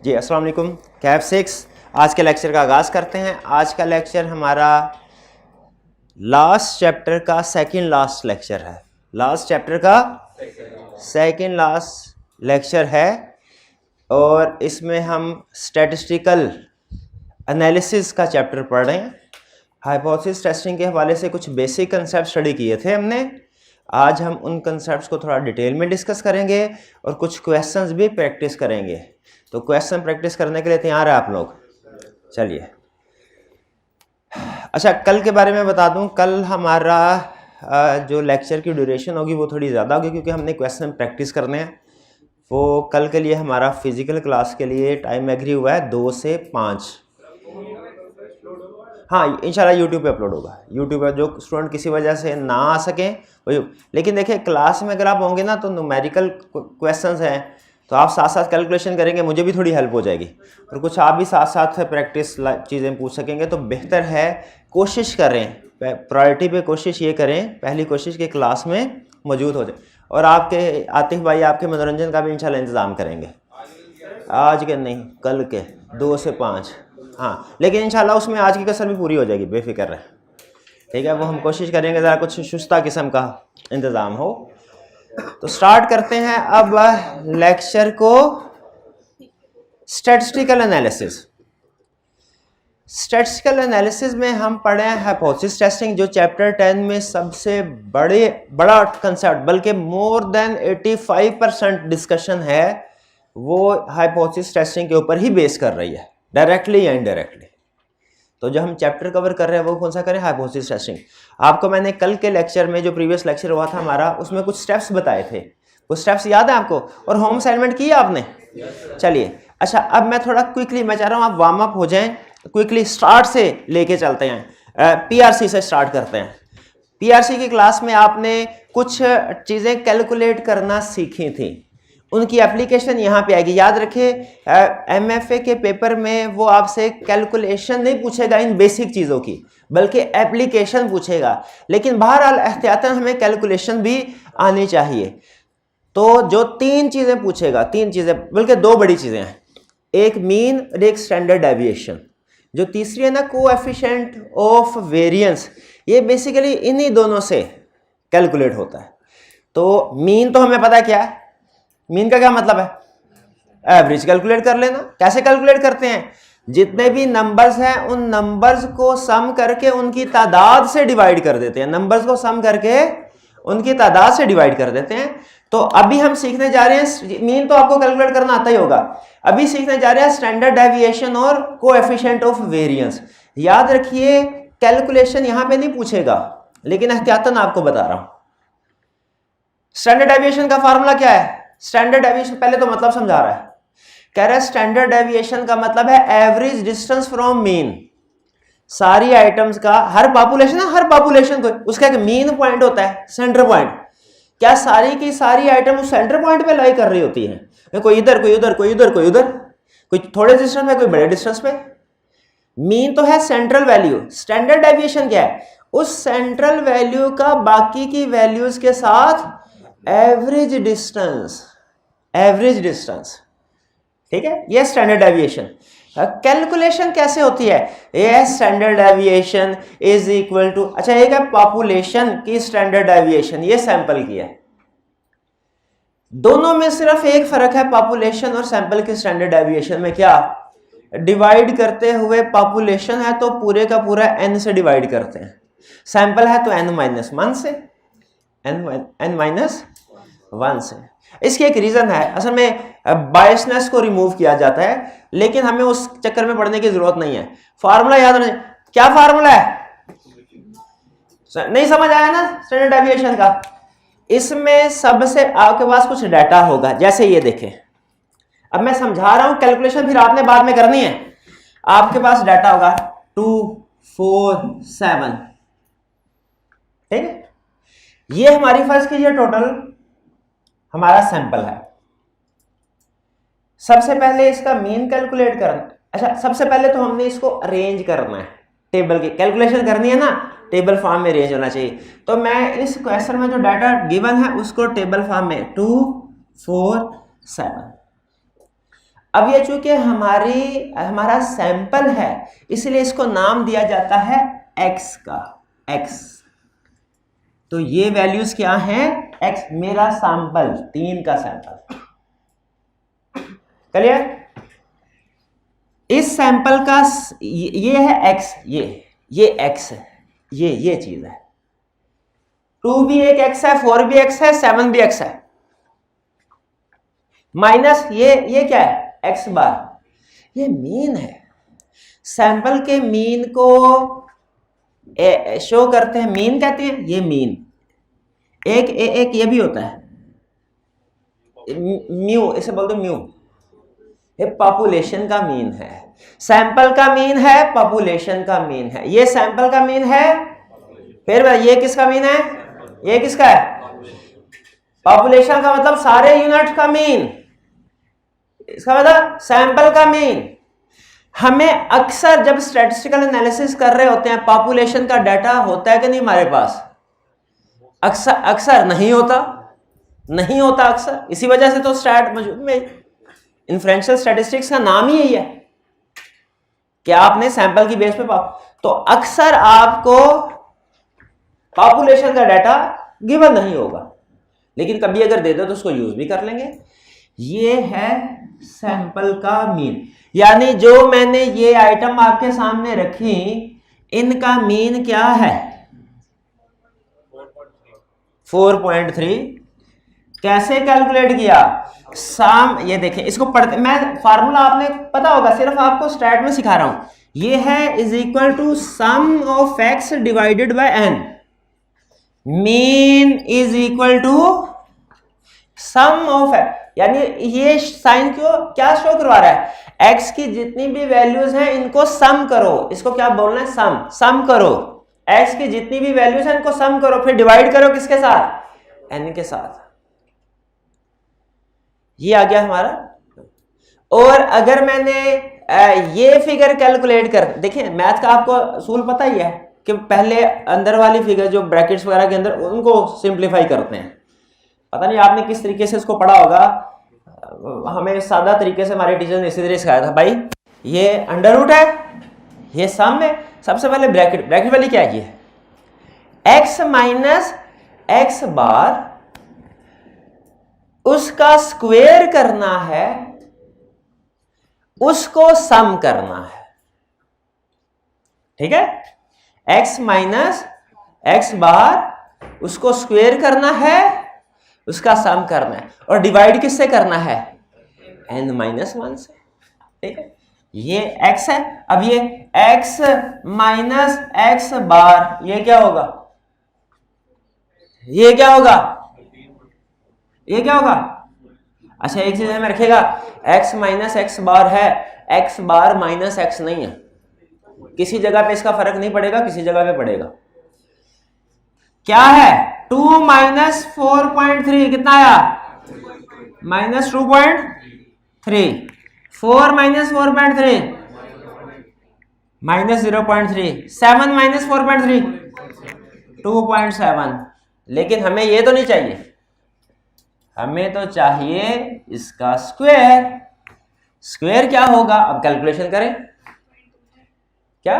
जी अस्सलाम वालेकुम। कैफ 6 आज के लेक्चर का आगाज़ करते हैं। आज का लेक्चर हमारा लास्ट चैप्टर का सेकंड लास्ट लेक्चर है। लास्ट चैप्टर का सेकंड लास्ट लेक्चर है और इसमें हम स्टैटिस्टिकल एनालिसिस का चैप्टर पढ़ रहे हैं। हाइपोथेसिस टेस्टिंग के हवाले से कुछ बेसिक कंसेप्ट स्टडी किए थे हमने। आज हम उन कंसेप्ट्स को थोड़ा डिटेल में डिस्कस करेंगे और कुछ क्वेश्चंस भी प्रैक्टिस करेंगे। तो क्वेश्चन प्रैक्टिस करने के लिए तैयार है आप लोग? चलिए, अच्छा कल के बारे में बता दूं। कल हमारा जो लेक्चर की ड्यूरेशन होगी वो थोड़ी ज़्यादा होगी क्योंकि हमने क्वेश्चन प्रैक्टिस करने हैं। वो कल के लिए हमारा फिजिकल क्लास के लिए टाइम एग्री हुआ है 2 से 5। हाँ इंशाल्लाह यूट्यूब पे अपलोड होगा। यूट्यूब पर जो स्टूडेंट किसी वजह से ना आ सकें वही, लेकिन देखिए क्लास में अगर आप होंगे ना तो न्यूमेरिकल क्वेश्चंस हैं तो आप साथ साथ कैलकुलेशन करेंगे, मुझे भी थोड़ी हेल्प हो जाएगी और कुछ आप भी साथ साथ प्रैक्टिस चीज़ें पूछ सकेंगे। तो बेहतर है कोशिश करें, प्रायोरिटी पे कोशिश ये करें, पहली कोशिश के क्लास में मौजूद हो जाए। और आपके आतिफ भाई आपके मनोरंजन का भी इंशाल्लाह इंतज़ाम करेंगे। आज के नहीं, कल के 2 से 5। हाँ लेकिन इंशाल्लाह उसमें आज की कसर भी पूरी हो जाएगी, बेफिक्र रहे। ठीक है, वो हम कोशिश करेंगे ज़रा कुछ सुस्ता किस्म का इंतज़ाम हो। तो स्टार्ट करते हैं अब लेक्चर को। Statistical analysis. स्टैटिस्टिकल एनालिसिस में हम पढ़े हैं हाइपोथेसिस टेस्टिंग, जो चैप्टर 10 में सबसे बड़ा कंसेप्ट, बल्कि मोर देन 85% डिस्कशन है वो हाइपोथेसिस टेस्टिंग के ऊपर ही बेस कर रही है, डायरेक्टली या इनडायरेक्टली। तो जो हम चैप्टर कवर कर रहे हैं वो कौन सा करें? Hypothesis testing. आपको मैंने कल के लेक्चर में जो प्रीवियस लेक्चर हुआ था हमारा, उसमें कुछ स्टेप्स बताए थे। वो स्टेप्स याद है आपको? और होम असाइनमेंट किया आपने? चलिए, अच्छा अब मैं थोड़ा क्विकली, मैं चाह रहा हूँ आप वार्म अप हो जाएं, क्विकली स्टार्ट से लेके चलते हैं। पीआरसी से स्टार्ट करते हैं। पीआरसी की क्लास में आपने कुछ चीज़ें कैलकुलेट करना सीखी थी, उनकी एप्लीकेशन यहाँ पे आएगी। याद रखिए एमएफए के पेपर में वो आपसे कैलकुलेशन नहीं पूछेगा इन बेसिक चीज़ों की, बल्कि एप्लीकेशन पूछेगा। लेकिन बहरहाल एहतियातन हमें कैलकुलेशन भी आनी चाहिए। तो जो 3 चीज़ें पूछेगा, 3 चीज़ें बल्कि 2 बड़ी चीज़ें हैं, एक मीन और एक स्टैंडर्ड डेविएशन। जो तीसरी है ना कोएफिशिएंट ऑफ वेरिएंस, ये बेसिकली इन्हीं दोनों से कैलकुलेट होता है। तो मीन तो हमें पता है क्या है, मीन का क्या मतलब है? एवरेज कैलकुलेट कर लेना। कैसे कैलकुलेट करते हैं? जितने भी नंबर्स हैं उन नंबर्स को सम करके उनकी तादाद से डिवाइड कर देते हैं। नंबर्स को सम करके उनकी तादाद से डिवाइड कर देते हैं। तो अभी हम सीखने जा रहे हैं, मीन तो आपको कैलकुलेट करना आता ही होगा, अभी सीखने जा रहे हैं स्टैंडर्ड डेविएशन और कोएफिशिएंट ऑफ वेरिएंस। याद रखिए कैलकुलेशन यहां पे नहीं पूछेगा, लेकिन एहतियातन आपको बता रहा हूं। स्टैंडर्ड डेविएशन का फार्मूला क्या है? स्टैंडर्ड डेविएशन पहले तो मतलब समझा रहा है, कह रहा है स्टैंडर्ड डेविएशन का मतलब है एवरेज डिस्टेंस फ्रॉम मीन। सारी आइटम्स का, हर पॉपुलेशन है, हर पॉपुलेशन को उसका एक मीन पॉइंट होता है, सेंटर पॉइंट। क्या सारी की सारी आइटम उस सेंटर पॉइंट पे लाई कर रही होती है? कोई इधर, कोई उधर, कोई उधर, कोई उधर, कोई थोड़े डिस्टेंस पे, कोई बड़े डिस्टेंस पे। मीन तो है सेंट्रल वैल्यू। स्टैंडर्ड डेविएशन क्या है? उस सेंट्रल वैल्यू का बाकी की वैल्यूज के साथ एवरेज डिस्टेंस, एवरेज डिस्टेंस। ठीक है, ये स्टैंडर्ड डेविएशन। कैलकुलेशन कैसे होती है? ये standard deviation is equal to, अच्छा एक है पॉपुलेशन की स्टैंडर्ड डेविएशन, ये सैंपल की है। दोनों में सिर्फ एक फर्क है, पॉपुलेशन और सैंपल की स्टैंडर्ड डेविएशन में क्या? डिवाइड करते हुए पॉपुलेशन है तो पूरे का पूरा n से डिवाइड करते हैं, सैंपल है तो n-1 से, n-1 से। इसकी एक रीजन है, असल में बायसनेस को रिमूव किया जाता है, लेकिन हमें उस चक्कर में पढ़ने की जरूरत नहीं है। फार्मूला याद रखना। क्या फार्मूला है? नहीं समझ आया ना स्टैंडर्ड डेविएशन का? इसमें सबसे आपके पास कुछ डाटा होगा, जैसे ये देखें, अब मैं समझा रहा हूं, कैलकुलेशन फिर आपने बाद में करनी है। आपके पास डाटा होगा 2, 4, 7, ठीक है। ये हमारी फर्ज कीजिए टोटल हमारा सैंपल है। सबसे पहले इसका मीन कैलकुलेट करना। अच्छा सबसे पहले तो हमने इसको अरेंज करना है, टेबल की कैलकुलेशन करनी है ना, टेबल फॉर्म में अरेंज होना चाहिए। तो मैं इस क्वेश्चन में जो डाटा गिवन है उसको टेबल फॉर्म में 2, 4, 7। अब ये चूंकि हमारा सैंपल है इसलिए इसको नाम दिया जाता है x का, x। तो ये वैल्यूज क्या हैं, x, मेरा सैंपल 3 का सैंपल। क्लियर? इस सैंपल का ये है x, ये x है, ये चीज है। 2 भी एक x है, 4 भी x है, 7 भी x है, माइनस ये क्या है, x बार, ये मीन है। सैंपल के मीन को शो करते हैं, मीन कहते हैं, ये मीन। एक ये भी होता है म्यू, इसे बोलते हैं म्यू। ये पॉपुलेशन का मीन है, सैंपल का मीन है, पॉपुलेशन का मीन है। ये सैंपल का मीन है, फिर ये किसका मीन है, ये किसका है, पॉपुलेशन का मतलब सारे यूनिट का मीन, इसका मतलब सैंपल का मीन। हमें अक्सर जब स्टैटिस्टिकल एनालिसिस कर रहे होते हैं, पॉपुलेशन का डाटा होता है कि नहीं हमारे पास, अक्सर नहीं होता अक्सर। इसी वजह से तो स्टैट में इन्फ्रेंशियल स्टैटिस्टिक्स का नाम ही यही है कि आपने सैंपल की बेस पे तो अक्सर आपको पॉपुलेशन का डाटा गिवन नहीं होगा, लेकिन कभी अगर दे दो तो उसको यूज भी कर लेंगे। ये है सैंपल का मीन, यानी जो मैंने ये आइटम आपके सामने रखी, इनका मीन क्या है, 4.3। कैसे कैलकुलेट किया, सम, ये देखें, इसको पढ़ते, मैं फार्मूला आपने पता होगा, सिर्फ आपको स्टैट में सिखा रहा हूं। ये है is equal to sum of x divided by n। Mean is equal to sum of x, यानी ये साइन क्या शो करवा रहा है, x की जितनी भी वैल्यूज हैं इनको सम करो। इसको क्या बोलना है, सम करो। x की जितनी भी वैल्यूज हैं इनको सम करो, फिर डिवाइड करो किसके साथ, n के साथ। ये आ गया हमारा। और अगर मैंने ये फिगर कैलकुलेट कर, देखिए मैथ का आपको असूल पता ही है कि पहले अंदर वाली फिगर जो ब्रैकेट्स वगैरह के अंदर, उनको सिंप्लीफाई करते हैं। पता नहीं आपने किस तरीके से इसको पढ़ा होगा, हमें सादा तरीके से हमारे टीचर ने इसी तरह सिखाया था। भाई ये अंडर रूट है, ये सम है, सबसे पहले ब्रैकेट वाली क्या है, ये x माइनस एक्स बार, उसका स्क्वायर करना है, उसको सम करना है। ठीक है, x माइनस एक्स बार, उसको स्क्वायर करना है, उसका सम करना है, और डिवाइड किससे करना है, n-1 से। ठीक है, ये x है। अब ये x माइनस एक्स बार, ये क्या होगा, ये क्या होगा, ये क्या होगा। अच्छा एक चीज में रखेगा, x माइनस एक्स बार है, x बार माइनस एक्स नहीं है, किसी जगह पे इसका फर्क नहीं पड़ेगा, किसी जगह पे पड़ेगा। क्या है, 2 माइनस 4.3 कितना आया, माइनस 2.3, 4 माइनस 4.3 माइनस 0.3, 7 माइनस 4.3 2.7। लेकिन हमें ये तो नहीं चाहिए, हमें तो चाहिए इसका स्क्वायर। स्क्वायर क्या होगा, अब कैलकुलेशन करें, क्या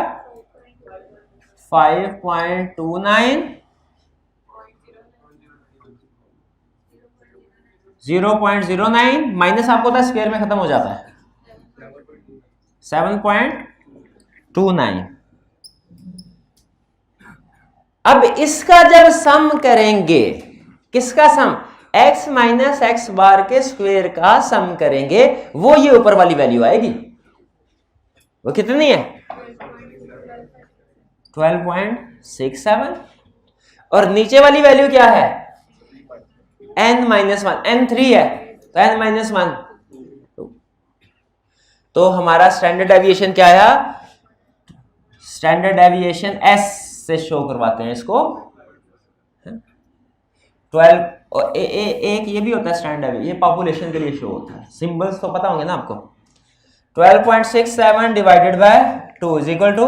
5.29 0.09 माइनस आपको था स्क्वायर में खत्म हो जाता है 7.29। अब इसका जब सम करेंगे, किसका सम, x माइनस एक्स बार के स्क्वायर का सम करेंगे, वो ये ऊपर वाली वैल्यू आएगी। वो कितनी है, 12.67। और नीचे वाली वैल्यू क्या है, n-1, n3 है तो n-1। तो हमारा स्टैंडर्ड डेविएशन क्या है, स्टैंडर्ड डेविएशन s से शो करवाते हैं इसको 12। और एक ये भी होता है स्टैंडर्ड, ये पॉपुलेशन के लिए शो होता है, सिंबल्स तो पता होंगे ना आपको। 12.67 divided by 2 is equal to,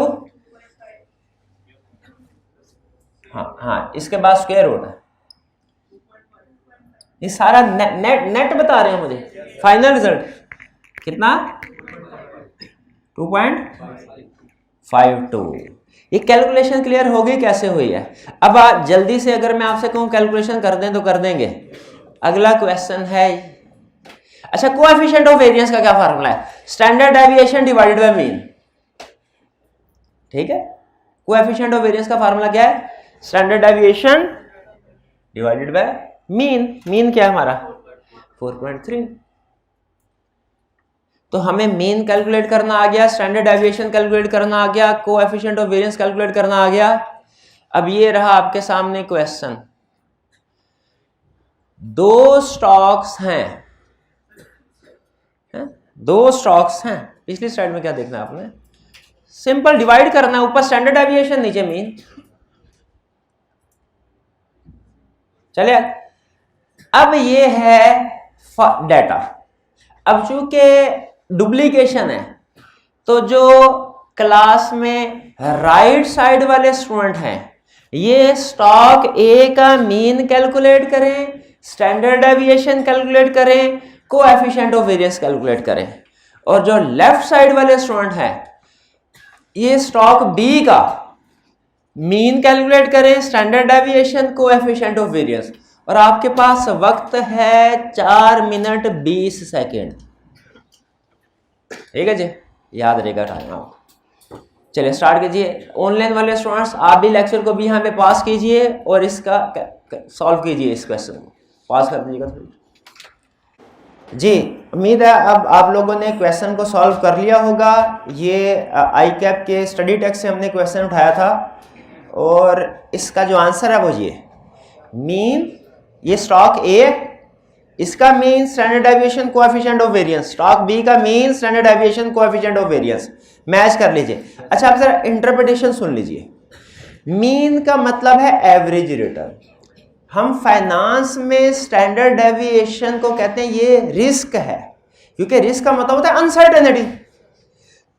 हाँ इसके बाद स्क्वायर रूट है। ये सारा नेट बता रहे हैं मुझे, फाइनल रिजल्ट कितना 2.52। ये कैलकुलेशन क्लियर होगी कैसे हुई है। अब आप जल्दी से अगर मैं आपसे कहूं कैलकुलेशन कर दें तो कर देंगे। अगला क्वेश्चन है, अच्छा कोएफिशिएंट ऑफ वेरिएंस का क्या फार्मूला है? Standard deviation divided bye mean. ठीक है, कोएफिशिएंट ऑफ वेरिएंस का फार्मूला क्या है? Standard deviation divided bye mean. Mean क्या है हमारा 4.3। तो हमें मीन कैलकुलेट करना आ गया, स्टैंडर्ड डेविएशन कैलकुलेट करना आ गया, कोएफिशिएंट ऑफ वेरिएंस कैलकुलेट करना आ गया। अब ये रहा आपके सामने क्वेश्चन। दो स्टॉक्स हैं, दो स्टॉक्स हैं। पिछली स्लाइड में क्या देखना है आपने? सिंपल डिवाइड करना है, ऊपर स्टैंडर्ड डेविएशन नीचे मीन। चलिए, अब ये है डाटा। अब चूंकि डुप्लीकेशन है तो जो क्लास में राइट साइड वाले स्टूडेंट हैं ये स्टॉक ए का मीन कैलकुलेट करें, स्टैंडर्ड डेविएशन कैलकुलेट करें, कोएफिशिएंट ऑफ वेरिएंस कैलकुलेट करें। और जो लेफ्ट साइड वाले स्टूडेंट हैं ये स्टॉक बी का मीन कैलकुलेट करें, standard deviation, coefficient of variance. और आपके पास वक्त है 4 मिनट 20 सेकेंड। ठीक है जी, याद रहेगा टाइम आप। चलिए स्टार्ट कीजिए। ऑनलाइन वाले स्टूडेंट्स आप भी लेक्चर को भी यहाँ पे पास कीजिए और इसका सॉल्व कीजिए, इस क्वेश्चन को पास कर दीजिएगा जी। उम्मीद है अब आप लोगों ने क्वेश्चन को सॉल्व कर लिया होगा। ये आई कैप के स्टडी टेक्स्ट से हमने क्वेश्चन उठाया था और इसका जो आंसर है वो ये मीन, ये स्टॉक ए, इसका mean, standard deviation, coefficient of variance. Stock B का mean, standard deviation, coefficient of variance match कर लीजिए। अच्छा आप जरा इंटरप्रिटेशन सुन लीजिए। मीन का मतलब है एवरेज रिटर्न। हम फाइनेंस में स्टैंडर्ड डेविएशन को कहते हैं ये रिस्क है, क्योंकि रिस्क का मतलब होता है अनसर्टेनिटी।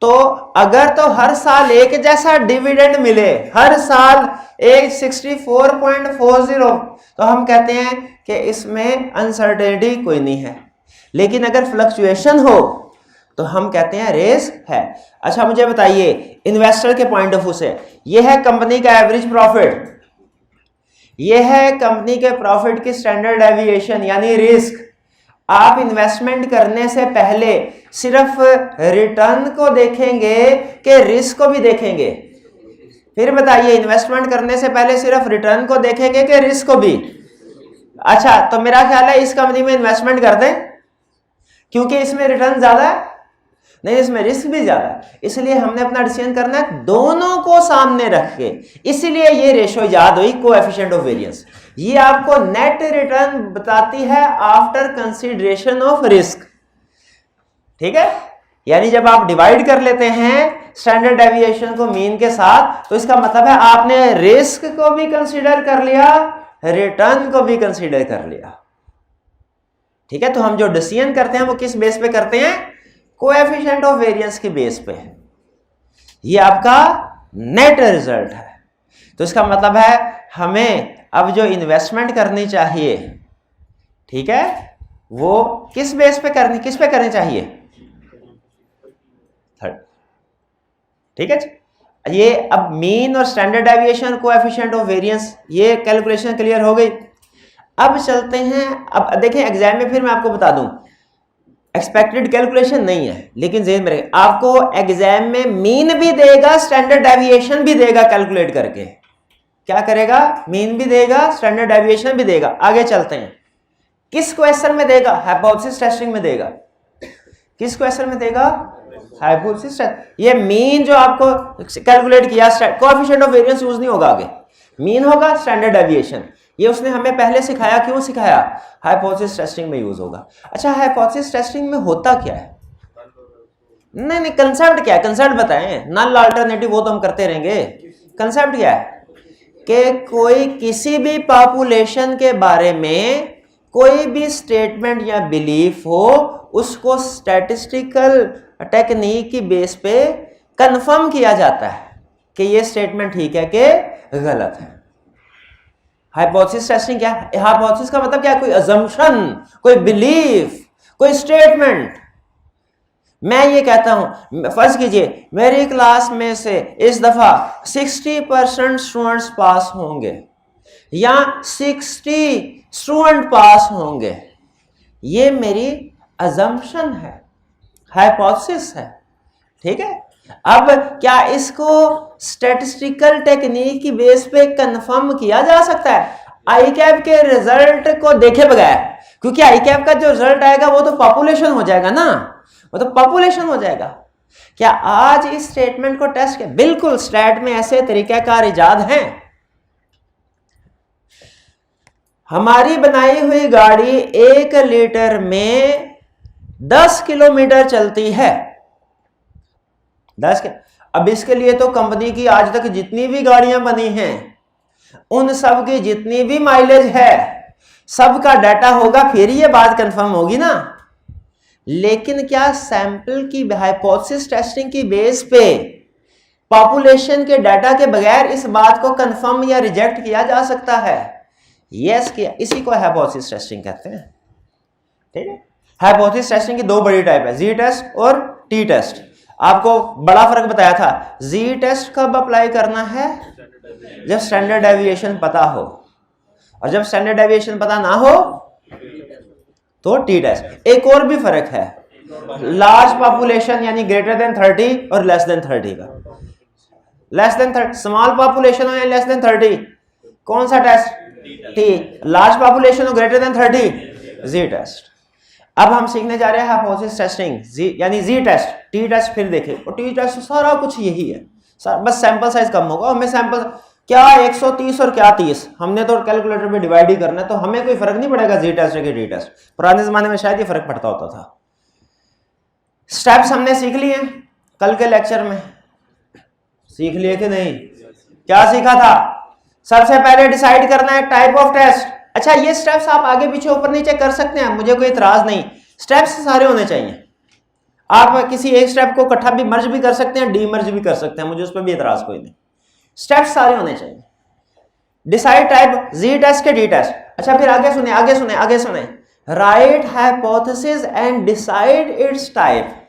तो अगर तो हर साल एक जैसा डिविडेंड मिले, हर साल एक 64.40, तो हम कहते हैं कि इसमें अनसर्टेनिटी कोई नहीं है। लेकिन अगर फ्लक्चुएशन हो तो हम कहते हैं रिस्क है। अच्छा मुझे बताइए इन्वेस्टर के पॉइंट ऑफ व्यू से, यह है कंपनी का एवरेज प्रॉफिट, यह है कंपनी के प्रॉफिट की स्टैंडर्ड डेविएशन यानी रिस्क। आप इन्वेस्टमेंट करने से पहले सिर्फ रिटर्न को देखेंगे कि रिस्क को भी देखेंगे? फिर बताइए, इन्वेस्टमेंट करने से पहले सिर्फ रिटर्न को देखेंगे कि रिस्क को भी? अच्छा तो मेरा ख्याल है इस कंपनी में इन्वेस्टमेंट कर दें, क्योंकि इसमें रिटर्न ज्यादा है, नहीं इसमें रिस्क भी ज्यादा है। इसलिए हमने अपना डिसीजन करना है दोनों को सामने रख के। इसलिए ये रेशो याद हुई, कोएफिशिएंट ऑफ वेरिएंस। ये आपको नेट रिटर्न बताती है आफ्टर कंसीडरेशन ऑफ रिस्क। ठीक है, यानी जब आप डिवाइड कर लेते हैं स्टैंडर्ड डेविएशन को मीन के साथ, तो इसका मतलब है आपने रिस्क को भी कंसीडर कर लिया, रिटर्न को भी कंसीडर कर लिया। ठीक है, तो हम जो डिसीजन करते हैं वो किस बेस पे करते हैं? कोएफिशिएंट ऑफ वेरिएंस के बेस पे। ये आपका नेट रिजल्ट है। तो इसका मतलब है हमें अब जो इन्वेस्टमेंट करनी चाहिए, ठीक है, वो किस बेस पे करनी, किस पे करनी चाहिए? थर्ड। ठीक है, ये अब मीन और standard deviation, coefficient of variance, ये कैलकुलेशन क्लियर हो गई। अब चलते हैं, अब देखें एग्जाम में फिर मैं आपको बता दूं एक्सपेक्टेड कैलकुलेशन नहीं है, लेकिन ज़हन में रखें आपको एग्जाम में मीन भी देगा, स्टैंडर्ड डेविएशन भी देगा कैलकुलेट करके। क्या करेगा? मीन भी देगा, स्टैंडर्ड डेविएशन भी देगा। आगे चलते हैं, किस क्वेश्चन में देगा? हाइपोथेसिस टेस्टिंग में देगा। किस क्वेश्चन में देगा? Hypothesis test. ये मीन जो आपको कैलकुलेट किया, कोएफिशिएंट ऑफ वेरिएंस यूज नहीं होगा, आगे मीन होगा, स्टैंडर्ड डेविएशन। ये उसने हमें पहले सिखाया। क्यों सिखाया? हाइपोथेसिस टेस्टिंग में यूज होगा। अच्छा हाइपोथेसिस टेस्टिंग में होता क्या है? नहीं कंसेप्ट क्या है? कंसेप्ट बताएं। नल अल्टरनेटिव वो तो हम करते रहेंगे। कंसेप्ट क्या है कि कोई किसी भी पॉपुलेशन के बारे में कोई भी स्टेटमेंट या बिलीफ हो, उसको स्टैटिस्टिकल टेक्निक की बेस पे कंफर्म किया जाता है कि ये स्टेटमेंट ठीक है कि गलत है। हाइपोथेसिस टेस्टिंग क्या है? हाइपोथेसिस का मतलब क्या है? कोई अजम्पशन, कोई बिलीफ, कोई स्टेटमेंट। मैं ये कहता हूं, फर्ज कीजिए मेरी क्लास में से इस दफा 60% स्टूडेंट्स पास होंगे या 60 स्टूडेंट पास होंगे, ये मेरी अजम्पशन है, हाइपोथेसिस है, ठीक है। अब क्या इसको स्टैटिस्टिकल टेक्निक की बेस पे कंफर्म किया जा सकता है आई कैप के रिजल्ट को देखे बगैर? क्योंकि आई कैप का जो रिजल्ट आएगा वो तो पॉपुलेशन हो जाएगा ना, वो तो पॉपुलेशन हो जाएगा। क्या आज इस स्टेटमेंट को टेस्ट किया? बिल्कुल, स्टैट में ऐसे तरीकाकार इजाद हैं। हमारी बनाई हुई गाड़ी 1 लीटर में 10 किलोमीटर चलती है, 10 के। अब इसके लिए तो कंपनी की आज तक जितनी भी गाड़ियां बनी हैं उन सब की जितनी भी माइलेज है सबका डाटा होगा, फिर ये बात कंफर्म होगी ना। लेकिन क्या सैंपल की हाइपोथेसिस टेस्टिंग की बेस पे पॉपुलेशन के डाटा के बगैर इस बात को कंफर्म या रिजेक्ट किया जा सकता है? यस किया, इसी को हाइपोथेसिस टेस्टिंग कहते हैं, ठीक है। हाइपोथेसिस टेस्टिंग की दो बड़ी टाइप है, जी टेस्ट और टी टेस्ट। आपको बड़ा फर्क बताया था, जी टेस्ट कब अप्लाई करना है? जब स्टैंडर्ड डेविएशन पता हो, और जब स्टैंडर्ड डेविएशन पता ना हो तो टी टेस्ट। एक और भी फर्क है, लार्ज पॉपुलेशन यानी ग्रेटर देन 30 और लेस देन 30 का। लेस देन 30, स्मॉल पॉपुलेशन हो या लेस देन 30, कौन सा टेस्ट? टी। लार्ज पॉपुलेशन हो ग्रेटर देन 30, जी टेस्ट। अब हम सीखने जा रहे हैं हाइपोथेसिस टेस्टिंग, जी यानी जी टेस्ट, टी टेस्ट फिर देखें। और टी टेस्ट सारा कुछ यही है, बस सैंपल साइज कम होगा। हमें सैंपल क्या 130 और क्या 30, हमने तो कैलकुलेटर पे डिवाइड ही करना है, तो हमें कोई फर्क नहीं पड़ेगा जी टेस्ट या टी टेस्ट। पुराने जमाने में शायद ये फर्क पड़ता होता था। स्टेप्स हमने सीख लिए कल के लेक्चर में, सीख लिए कि नहीं? क्या सीखा था? सबसे पहले डिसाइड करना है टाइप ऑफ टेस्ट। अच्छा, ये स्टेप्स आप आगे पीछे ऊपर नीचे कर सकते हैं, मुझे कोई इतराज नहीं, स्टेप्स सारे होने चाहिए। आप किसी एक स्टेप को इकट्ठा भी मर्ज भी कर सकते हैं, डी मर्ज भी कर सकते हैं, मुझे उस पर भी इतराज कोई नहीं, स्टेप्स सारे होने चाहिए। डिसाइड टाइप, जी टेस्ट के डी टेस्ट। अच्छा, फिर आगे सुने, आगे सुने, आगे सुने। Right hypothesis and decide it's type.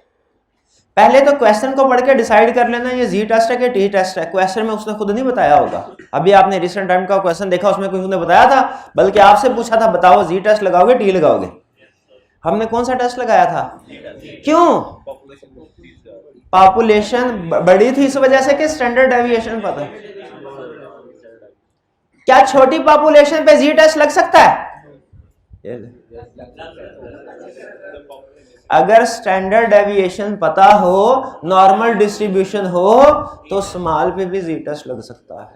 पहले तो क्वेश्चन को पढ़ के डिसाइड कर लेना ये जी टेस्ट है कि टी टेस्ट है। क्वेश्चन में उसने खुद नहीं बताया होगा, अभी आपने रिसेंट टाइम का क्वेश्चन देखा, उसमें कोई उसने बताया था? बल्कि आपसे पूछा था बताओ जी टेस्ट लगाओगे टी लगाओगे? हमने कौन सा टेस्ट लगाया था? क्यों? पॉपुलेशन बड़ी थी इस वजह से कि स्टैंडर्ड डेविएशन पता? क्या छोटी पॉपुलेशन पे जी टेस्ट लग सकता है? अगर स्टैंडर्ड डेविएशन पता हो, नॉर्मल डिस्ट्रीब्यूशन हो, तो स्मॉल पे भी जी टेस्ट लग सकता है।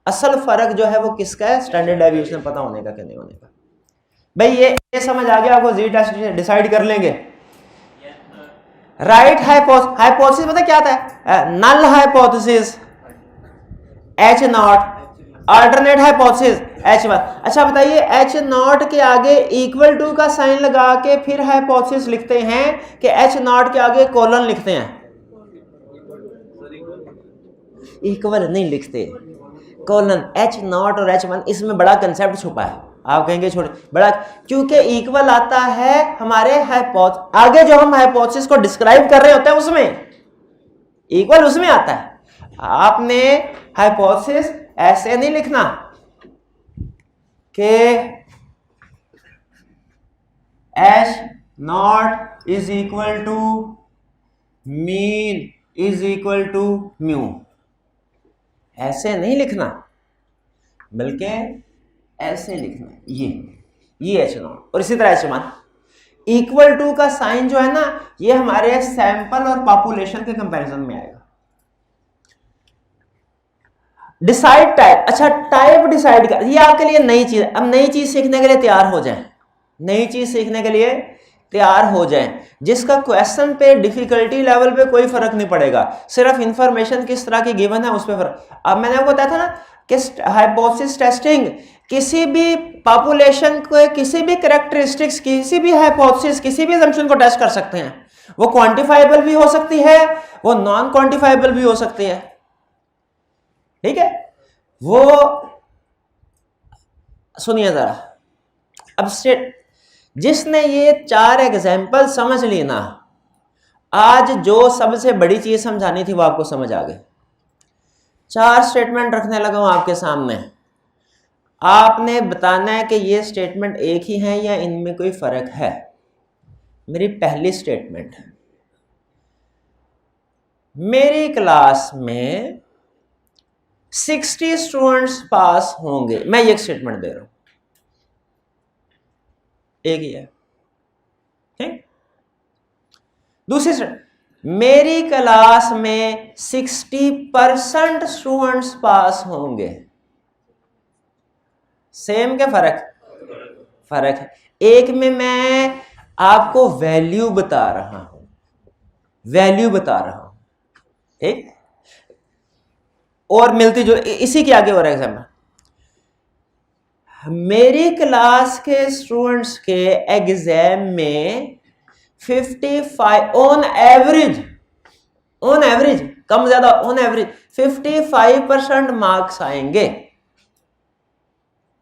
असल फर्क जो है वो किसका है? स्टैंडर्ड डेविएशन पता होने का कि नहीं होने का। भाई ये समझ आ गया आपको? जी टेस्ट डिसाइड कर लेंगे। राइट हाइपोथेसिस पता क्या था? Null hypothesis H naught, alternate hypothesis H1। अच्छा बताइए, H0 के आगे इक्वल टू का साइन लगा के फिर हाइपोथेसिस लिखते हैं कि H0 के आगे कोलन लिखते हैं? इक्वल नहीं लिखते, कोलन। H0 और H1, इसमें बड़ा कंसेप्ट छुपा है। आप कहेंगे छोटे बड़ा, क्योंकि इक्वल आता है हमारे आगे जो हम हाइपोथेसिस को डिस्क्राइब कर रहे होते हैं उसमें इक्वल उसमें आता है। आपने हाइपोथेसिस ऐसे नहीं लिखना कि H0 is equal to mean is equal to mu, ऐसे नहीं लिखना, बल्कि ऐसे लिखना, ये H0 और इसी तरह H1। इक्वल टू का साइन जो है ना, ये हमारे सैंपल और पॉपुलेशन के कंपैरिजन में आएगा। डिसाइड टाइप, अच्छा टाइप डिसाइड कर, ये आपके लिए नई चीज। अब नई चीज सीखने के लिए तैयार हो जाएं, नई चीज सीखने के लिए तैयार हो जाएं, जिसका क्वेश्चन पे डिफिकल्टी लेवल पे कोई फर्क नहीं पड़ेगा, सिर्फ इंफॉर्मेशन किस तरह की गिवन है उस पर फर्क। अब मैंने आपको बताया था ना कि हाइपोथेसिस टेस्टिंग किसी भी पॉपुलेशन को, किसी भी कैरेक्टरिस्टिक्स, किसी भी हाइपोथेसिस, किसी भी असम्पशन को टेस्ट कर सकते हैं। वो क्वांटिफाइबल भी हो सकती है, वो नॉन क्वांटिफाइबल भी हो सकती है, ठीक है। वो सुनिए जरा, अब जिसने ये 4 एग्जाम्पल समझ ली ना, आज जो सबसे बड़ी चीज समझानी थी वो आपको समझ आ गई। 4 स्टेटमेंट रखने लगा हूं आपके सामने, आपने बताना है कि ये स्टेटमेंट एक ही है या इनमें कोई फर्क है। मेरी पहली स्टेटमेंट, मेरी क्लास में 60 स्टूडेंट्स पास होंगे, मैं ये स्टेटमेंट दे रहा हूं, एक ही है, ठीक। दूसरी स्टेटमेंट, मेरी क्लास में 60% स्टूडेंट्स पास होंगे, सेम क्या फर्क? फर्क है। एक में मैं आपको वैल्यू बता रहा हूं, वैल्यू बता रहा हूं, ठीक। और मिलती जो इसी के आगे और एग्जाम्पल, मेरी क्लास के स्टूडेंट्स के एग्जाम में 55 ऑन एवरेज, कम ज्यादा ऑन एवरेज 55% मार्क्स आएंगे।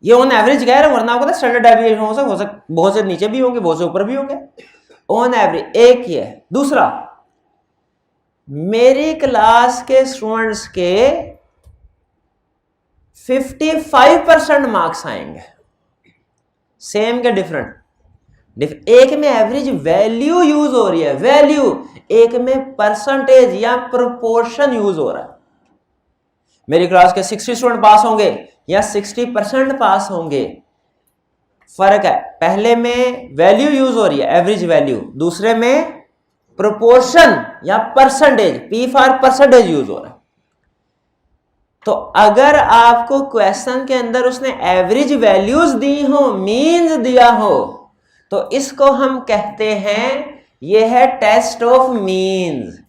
ये ऑन एवरेज कह रहे हैं, वरना आपको स्टैंडर्ड डेविएशन हो सकता, बहुत से नीचे भी होंगे, बहुत से ऊपर भी होंगे। ऑन एवरेज एक ही है। दूसरा, मेरी क्लास के स्टूडेंट्स के 55% मार्क्स आएंगे, सेम के डिफरेंट? एक में एवरेज वैल्यू यूज हो रही है, वैल्यू, एक में परसेंटेज या प्रोपोर्शन यूज हो रहा है। मेरी क्लास के 60 स्टूडेंट पास होंगे या 60% पास होंगे, फर्क है। पहले में वैल्यू यूज हो रही है, एवरेज वैल्यू, दूसरे में प्रोपोर्शन या percentage, P for percentage use हो रहा है। तो अगर आपको क्वेश्चन के अंदर उसने एवरेज वैल्यूज दी हो, मीन्स दिया हो, तो इसको हम कहते हैं यह है टेस्ट ऑफ मीन्स।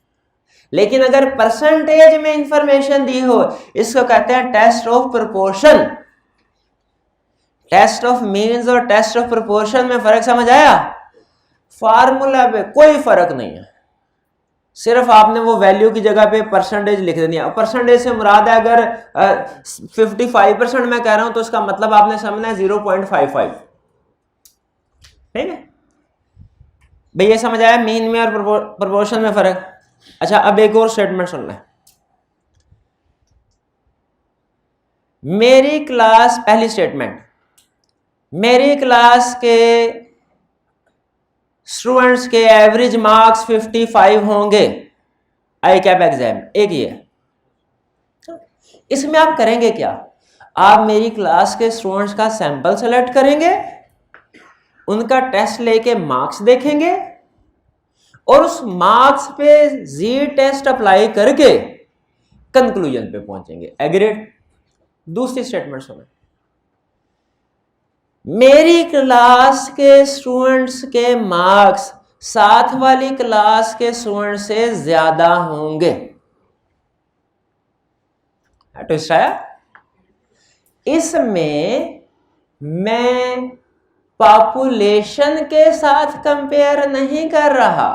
लेकिन अगर परसेंटेज में इंफॉर्मेशन दी हो, इसको कहते हैं test of proportion. Test of means और टेस्ट ऑफ प्रोपोर्शन में फर्क समझ आया? फार्मूला पे कोई फर्क नहीं है, सिर्फ आपने वो वैल्यू की जगह पे परसेंटेज लिख देनी है। परसेंटेज से मुराद है, अगर 55% मैं कह रहा हूं तो उसका मतलब आपने समझना है 0.55, ठीक है भाई। ये समझ आया मीन में और प्रोपोर्शन में फर्क। अच्छा, अब एक और स्टेटमेंट सुन लें। मेरी क्लास, पहली स्टेटमेंट, मेरी क्लास के स्टूडेंट्स के एवरेज मार्क्स 55 होंगे आई कैप एग्जाम, एक ही है। इसमें आप करेंगे क्या? आप मेरी क्लास के स्टूडेंट्स का सैंपल सेलेक्ट करेंगे, उनका टेस्ट लेके मार्क्स देखेंगे और उस मार्क्स पे जी टेस्ट अप्लाई करके कंक्लूजन पे पहुंचेंगे। एग्रीड? दूसरी स्टेटमेंट सुनो, मेरी क्लास के स्टूडेंट्स के मार्क्स साथ वाली क्लास के स्टूडेंट से ज्यादा होंगे। ट्विस्ट आया? इसमें मैं पॉपुलेशन के साथ कंपेयर नहीं कर रहा,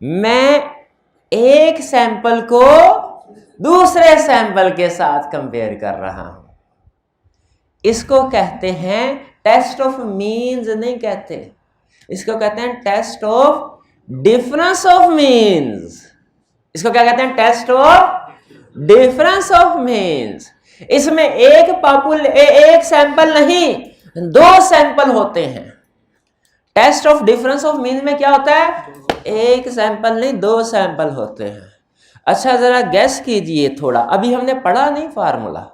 मैं एक सैंपल को दूसरे सैंपल के साथ कंपेयर कर रहा हूं। इसको कहते हैं टेस्ट ऑफ मीन्स, नहीं कहते, इसको कहते हैं test of difference of means. इसको क्या कहते हैं? Test of difference of means. इसमें एक सैंपल नहीं, 2 सैंपल होते हैं। Test of difference of means में क्या होता है? एक सैंपल नहीं, 2 सैंपल होते हैं। अच्छा, जरा गैस कीजिए थोड़ा, अभी हमने पढ़ा नहीं फार्मूला,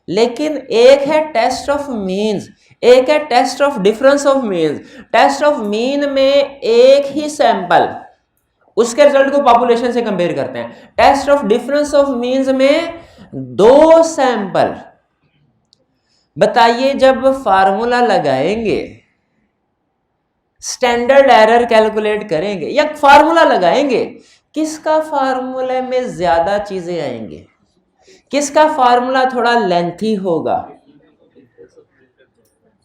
लेकिन एक है टेस्ट ऑफ मीन्स, एक है test of difference of means. Test of mean में एक ही सैंपल, उसके रिजल्ट को पॉपुलेशन से कंपेयर करते हैं। Test of difference of means में 2 सैंपल। बताइए, जब फार्मूला लगाएंगे, स्टैंडर्ड एरर कैलकुलेट करेंगे या फार्मूला लगाएंगे, किसका फार्मूले में ज्यादा चीजें आएंगी, किसका फार्मूला थोड़ा लेंथी होगा?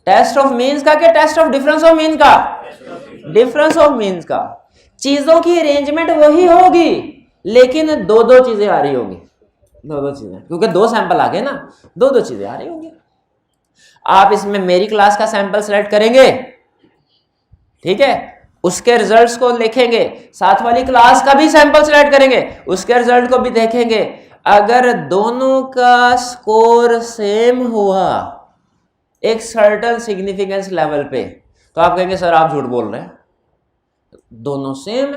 टेस्ट ऑफ मीन्स का क्या test of difference of mean का? डिफरेंस ऑफ मीन्स का। चीजों की अरेंजमेंट वही होगी, लेकिन 2-2 चीजें आ रही होंगी, 2-2 चीजें, क्योंकि 2 सैंपल आ गए ना, 2-2 चीजें आ रही होंगी। आप इसमें मेरी क्लास का सैंपल सेलेक्ट करेंगे, ठीक है, उसके रिजल्ट्स को लिखेंगे, साथ वाली क्लास का भी सैंपल सिलेक्ट करेंगे, उसके रिजल्ट को भी देखेंगे। अगर दोनों का स्कोर सेम हुआ एक सर्टेन सिग्निफिकेंस लेवल पे, तो आप कहेंगे सर आप झूठ बोल रहे हैं, दोनों सेम,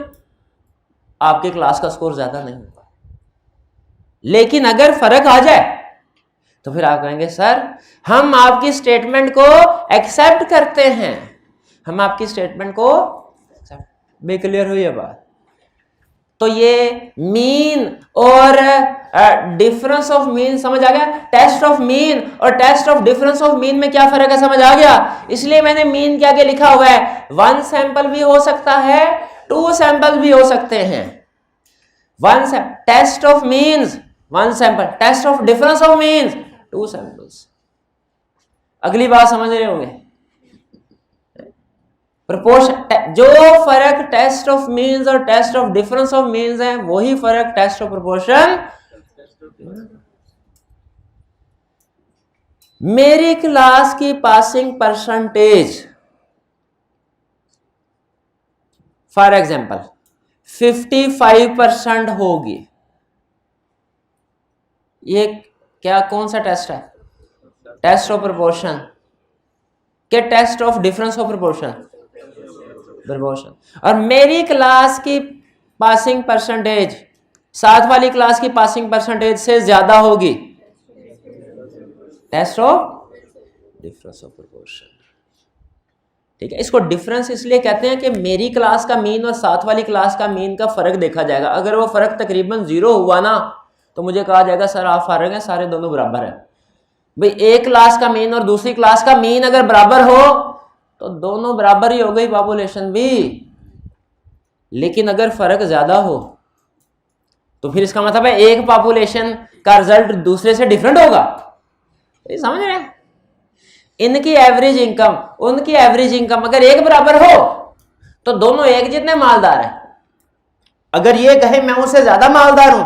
आपके क्लास का स्कोर ज्यादा नहीं होगा। लेकिन अगर फर्क आ जाए तो फिर आप कहेंगे सर हम आपकी स्टेटमेंट को एक्सेप्ट करते हैं, हम आपकी स्टेटमेंट को बे क्लियर हुई है बात। तो ये मीन और डिफरेंस ऑफ मीन समझ आ गया। टेस्ट ऑफ मीन और test of difference of mean में क्या फर्क है समझ आ गया। इसलिए मैंने मीन क्या क्या लिखा हुआ है, 1 सैंपल भी हो सकता है, 2 सैंपल भी हो सकते हैं। Test of means 1 sample, test of difference of means 2 samples. अगली बात समझ रहे होंगे, प्रोपोर्शन, जो फर्क टेस्ट ऑफ मीन्स और test of difference of means है वही फर्क टेस्ट ऑफ प्रोपोर्शन। मेरी क्लास की पासिंग परसेंटेज फॉर एग्जांपल 55% होगी, ये क्या कौन सा टेस्ट है, टेस्ट ऑफ प्रोपोर्शन के test of difference of proportion, proportion. और मेरी क्लास की पासिंग परसेंटेज साथ वाली क्लास की पासिंग परसेंटेज से ज्यादा होगी, test of difference of proportion. ठीक है, इसको डिफरेंस इसलिए कहते हैं कि मेरी क्लास का मीन और साथ वाली क्लास का मीन का फर्क देखा जाएगा। अगर वो फर्क तकरीबन 0 हुआ ना तो मुझे कहा जाएगा सर आप फर्क है, सारे दोनों बराबर है। भाई एक क्लास का मीन और दूसरी क्लास का मीन अगर बराबर हो तो दोनों बराबर ही हो गई, पॉपुलेशन भी। लेकिन अगर फर्क ज्यादा हो तो फिर इसका मतलब है एक पॉपुलेशन का रिजल्ट दूसरे से डिफरेंट होगा। ये समझ रहे हैं, इनकी एवरेज इनकम उनकी एवरेज इनकम अगर एक बराबर हो तो दोनों एक जितने मालदार हैं। अगर ये कहे मैं उससे ज्यादा मालदार हूं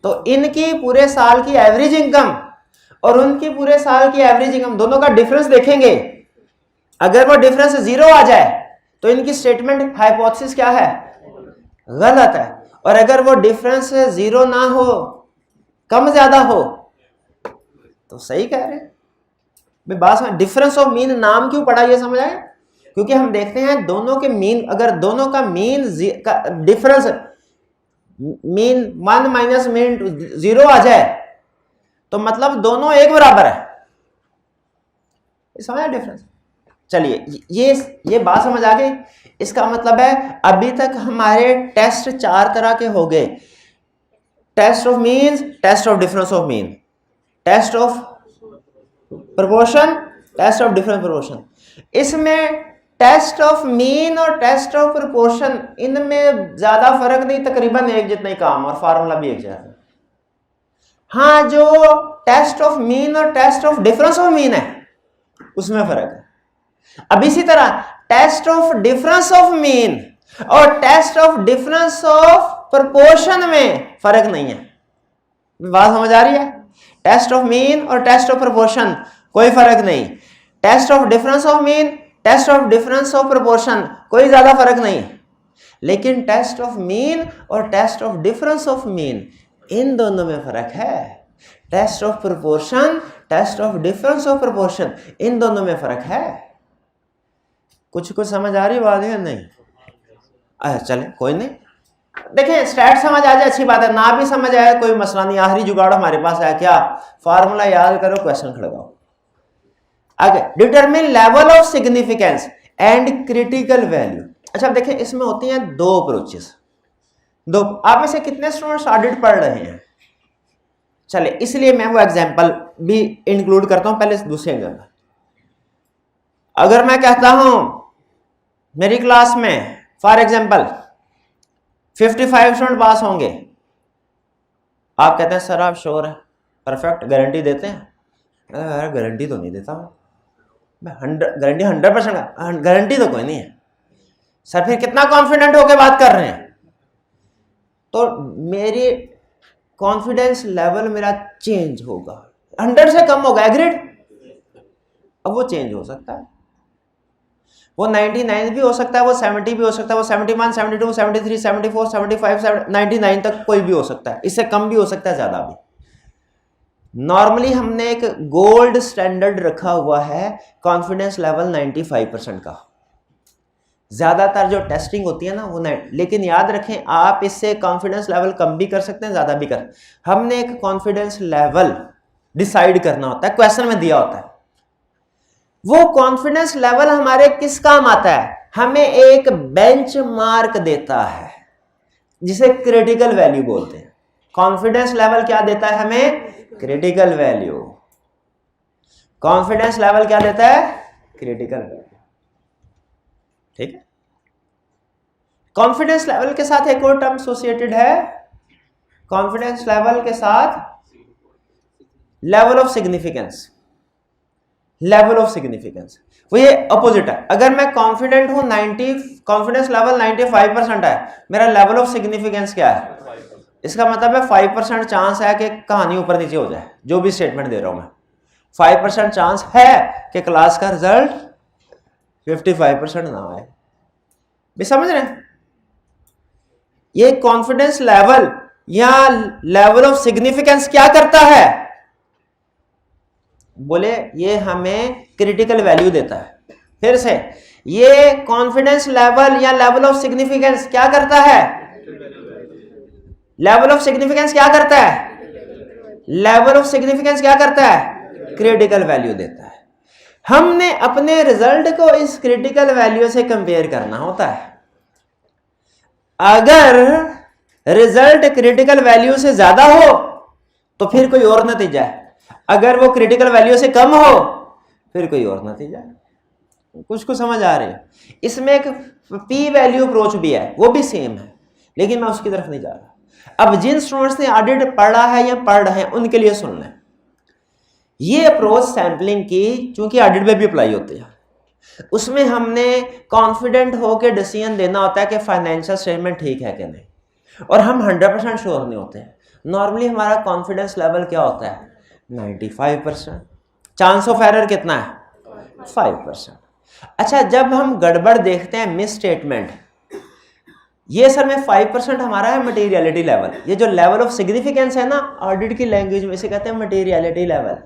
तो इनकी पूरे साल की एवरेज इनकम और उनकी पूरे साल की एवरेज इनकम दोनों का डिफरेंस देखेंगे। अगर वो डिफरेंस 0 आ जाए तो इनकी स्टेटमेंट हाइपोथेसिस क्या है, गलत है। और अगर वो डिफरेंस 0 ना हो, कम ज्यादा हो, तो सही कह रहे हैं। बात डिफरेंस ऑफ मीन नाम क्यों पड़ा ये समझ आए, क्योंकि हम देखते हैं दोनों के मीन, अगर दोनों का मीन का डिफरेंस मीन 1 माइनस मीन 0 आ जाए तो मतलब दोनों एक बराबर है। समझ डिफरेंस। चलिए ये बात समझ आ गई। इसका मतलब है अभी तक हमारे टेस्ट 4 तरह के हो गए, test of means, test of difference of mean, test of proportion, test of difference proportion. इसमें टेस्ट ऑफ मीन और टेस्ट ऑफ प्रोपोर्शन इनमें ज्यादा फर्क नहीं, तकरीबन एक जितना ही काम और फार्मूला भी एक जैसा। हाँ, जो टेस्ट ऑफ मीन और test of difference of mean है उसमें फर्क है। अब इसी तरह test of difference of mean और test of difference of proportion में फर्क नहीं है। बात समझ आ रही है? टेस्ट ऑफ मीन और टेस्ट ऑफ प्रोपोर्शन कोई फर्क नहीं, test of difference of mean, test of difference of proportion कोई ज्यादा फर्क नहीं। लेकिन टेस्ट ऑफ मीन और test of difference of mean इन दोनों में फर्क है। Test of proportion, test of difference of proportion इन दोनों में फर्क है। कुछ समझ आ रही बात है नहीं? अच्छा चले कोई नहीं, देखिए स्टैट समझ आ जाए अच्छी बात है, ना भी समझ आए कोई मसला नहीं। आखिरी जुगाड़ हमारे पास है क्या, फार्मूला याद करो, क्वेश्चन खड़काओ। आगे determine level of significance and critical value. अच्छा देखिए इसमें होती हैं 2 अप्रोचेस। दो, आप में से कितने स्टूडेंट्स ऑडिट पढ़ रहे हैं? चले इसलिए मैं वो एग्जांपल भी इंक्लूड करता हूं पहले दूसरे एग्जांपल। अगर मैं कहता हूं मेरी क्लास में फॉर एग्जांपल 55 स्टूडेंट पास होंगे, आप कहते हैं सर आप श्योर है, परफेक्ट गारंटी देते हैं? गारंटी तो नहीं देता मैं, गारंटी 100% गारंटी तो कोई नहीं है सर। फिर कितना कॉन्फिडेंट होके बात कर रहे हैं? तो मेरी कॉन्फिडेंस लेवल मेरा चेंज होगा, 100 से कम होगा, एग्रीड? अब वो चेंज हो सकता है। वो 99 भी हो सकता है, वो 70 भी हो सकता है, वो 71, 72, 73, 74, 75, 99 तक कोई भी हो सकता है, इससे कम भी हो सकता है, ज्यादा भी। नॉर्मली हमने एक गोल्ड स्टैंडर्ड रखा हुआ है कॉन्फिडेंस लेवल 95% का। ज्यादातर जो टेस्टिंग होती है ना वो लेकिन याद रखें आप इससे कॉन्फिडेंस लेवल कम भी कर सकते हैं, ज्यादा भी कर। हमने एक कॉन्फिडेंस लेवल डिसाइड करना होता है, क्वेश्चन में दिया होता है। वो कॉन्फिडेंस लेवल हमारे किस काम आता है? हमें एक बेंचमार्क देता है जिसे क्रिटिकल वैल्यू बोलते हैं। कॉन्फिडेंस लेवल क्या देता है हमें? Critical value. कॉन्फिडेंस लेवल क्या देता है? Critical value. ठीक है। कॉन्फिडेंस लेवल के साथ एक और टर्म एसोसिएटेड है, कॉन्फिडेंस लेवल के साथ level of significance. Level of significance वो ये अपोजिट है। अगर मैं कॉन्फिडेंट हूं 90, कॉन्फिडेंस लेवल 95% है, मेरा लेवल ऑफ सिग्निफिकेंस क्या है? इसका मतलब है 5% चांस है कि कहानी ऊपर नीचे हो जाए, जो भी स्टेटमेंट दे रहा हूं मैं। 5% चांस है कि क्लास का रिजल्ट 55% ना आए। भी समझ रहे हैं? ये कॉन्फिडेंस लेवल या लेवल ऑफ सिग्निफिकेंस क्या करता है? बोले ये हमें क्रिटिकल वैल्यू देता है। फिर से, ये कॉन्फिडेंस लेवल या लेवल ऑफ सिग्निफिकेंस क्या करता है? लेवल ऑफ सिग्निफिकेंस क्या करता है? लेवल ऑफ सिग्निफिकेंस क्या करता है? क्रिटिकल वैल्यू देता है। हमने अपने रिजल्ट को इस क्रिटिकल वैल्यू से कंपेयर करना होता है। अगर रिजल्ट क्रिटिकल वैल्यू से ज्यादा हो तो फिर कोई और नतीजा है, अगर वो क्रिटिकल वैल्यू से कम हो फिर कोई और नतीजा है। कुछ समझ आ रही है? इसमें एक पी वैल्यू अप्रोच भी है, वो भी सेम है, लेकिन मैं उसकी तरफ नहीं जा रहा। अब जिन स्टूडेंट्स ने ऑडिट पढ़ा है या पढ़ रहे हैं उनके लिए सुन लें। ये अप्रोच सैंपलिंग की चूंकि ऑडिट में भी अप्लाई होती है, उसमें हमने कॉन्फिडेंट होकर डिसीजन देना होता है कि फाइनेंशियल स्टेटमेंट ठीक है कि नहीं, और हम 100% श्योर नहीं होते हैं। नॉर्मली हमारा कॉन्फिडेंस लेवल क्या होता है? 95%। चांस ऑफ एरर कितना है? 5%। अच्छा, जब हम गड़बड़ देखते हैं, मिस स्टेटमेंट, ये सर में 5% हमारा है मटेरियलिटी लेवल। ये जो लेवल ऑफ सिग्निफिकेंस है ना, ऑडिट की लैंग्वेज में इसे कहते हैं मटेरियलिटी लेवल।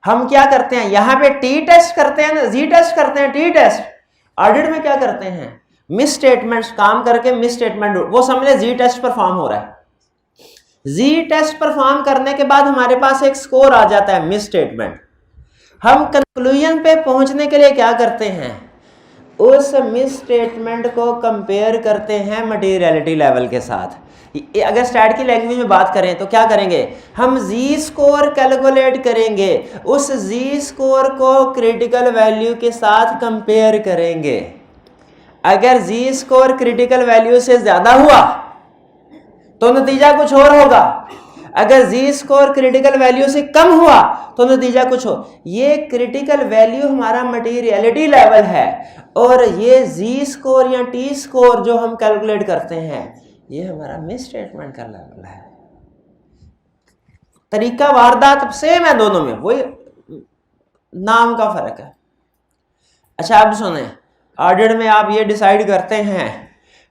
हम क्या करते हैं यहां पे? टी टेस्ट करते हैं ना, जी टेस्ट करते हैं, टी टेस्ट। ऑडिट में क्या करते हैं? मिस स्टेटमेंट्स काम करके मिस स्टेटमेंट, वो समझ ले जी टेस्ट परफॉर्म हो रहा है। जी टेस्ट परफॉर्म करने के बाद हमारे पास एक स्कोर आ जाता है मिस स्टेटमेंट। हम कंक्लूजन पे पहुंचने के लिए क्या करते हैं? उस मिस स्टेटमेंट को कंपेयर करते हैं मटेरियलिटी लेवल के साथ। अगर स्टैट की लैंग्वेज में बात करें तो क्या करेंगे? हम जी स्कोर कैलकुलेट करेंगे, उस जी स्कोर को क्रिटिकल वैल्यू के साथ कंपेयर करेंगे। अगर जी स्कोर क्रिटिकल वैल्यू से ज्यादा हुआ तो नतीजा कुछ और होगा, अगर जी स्कोर क्रिटिकल वैल्यू से कम हुआ तो नतीजा कुछ हो। ये क्रिटिकल वैल्यू हमारा मटेरियलिटी लेवल है, और ये जी स्कोर या टी स्कोर जो हम कैलकुलेट करते हैं ये हमारा मिस स्टेटमेंट का लेवल है। तरीका वारदात सेम है दोनों में, वही नाम का फर्क है। अच्छा, अब सुने, ऑडिट में आप ये डिसाइड करते हैं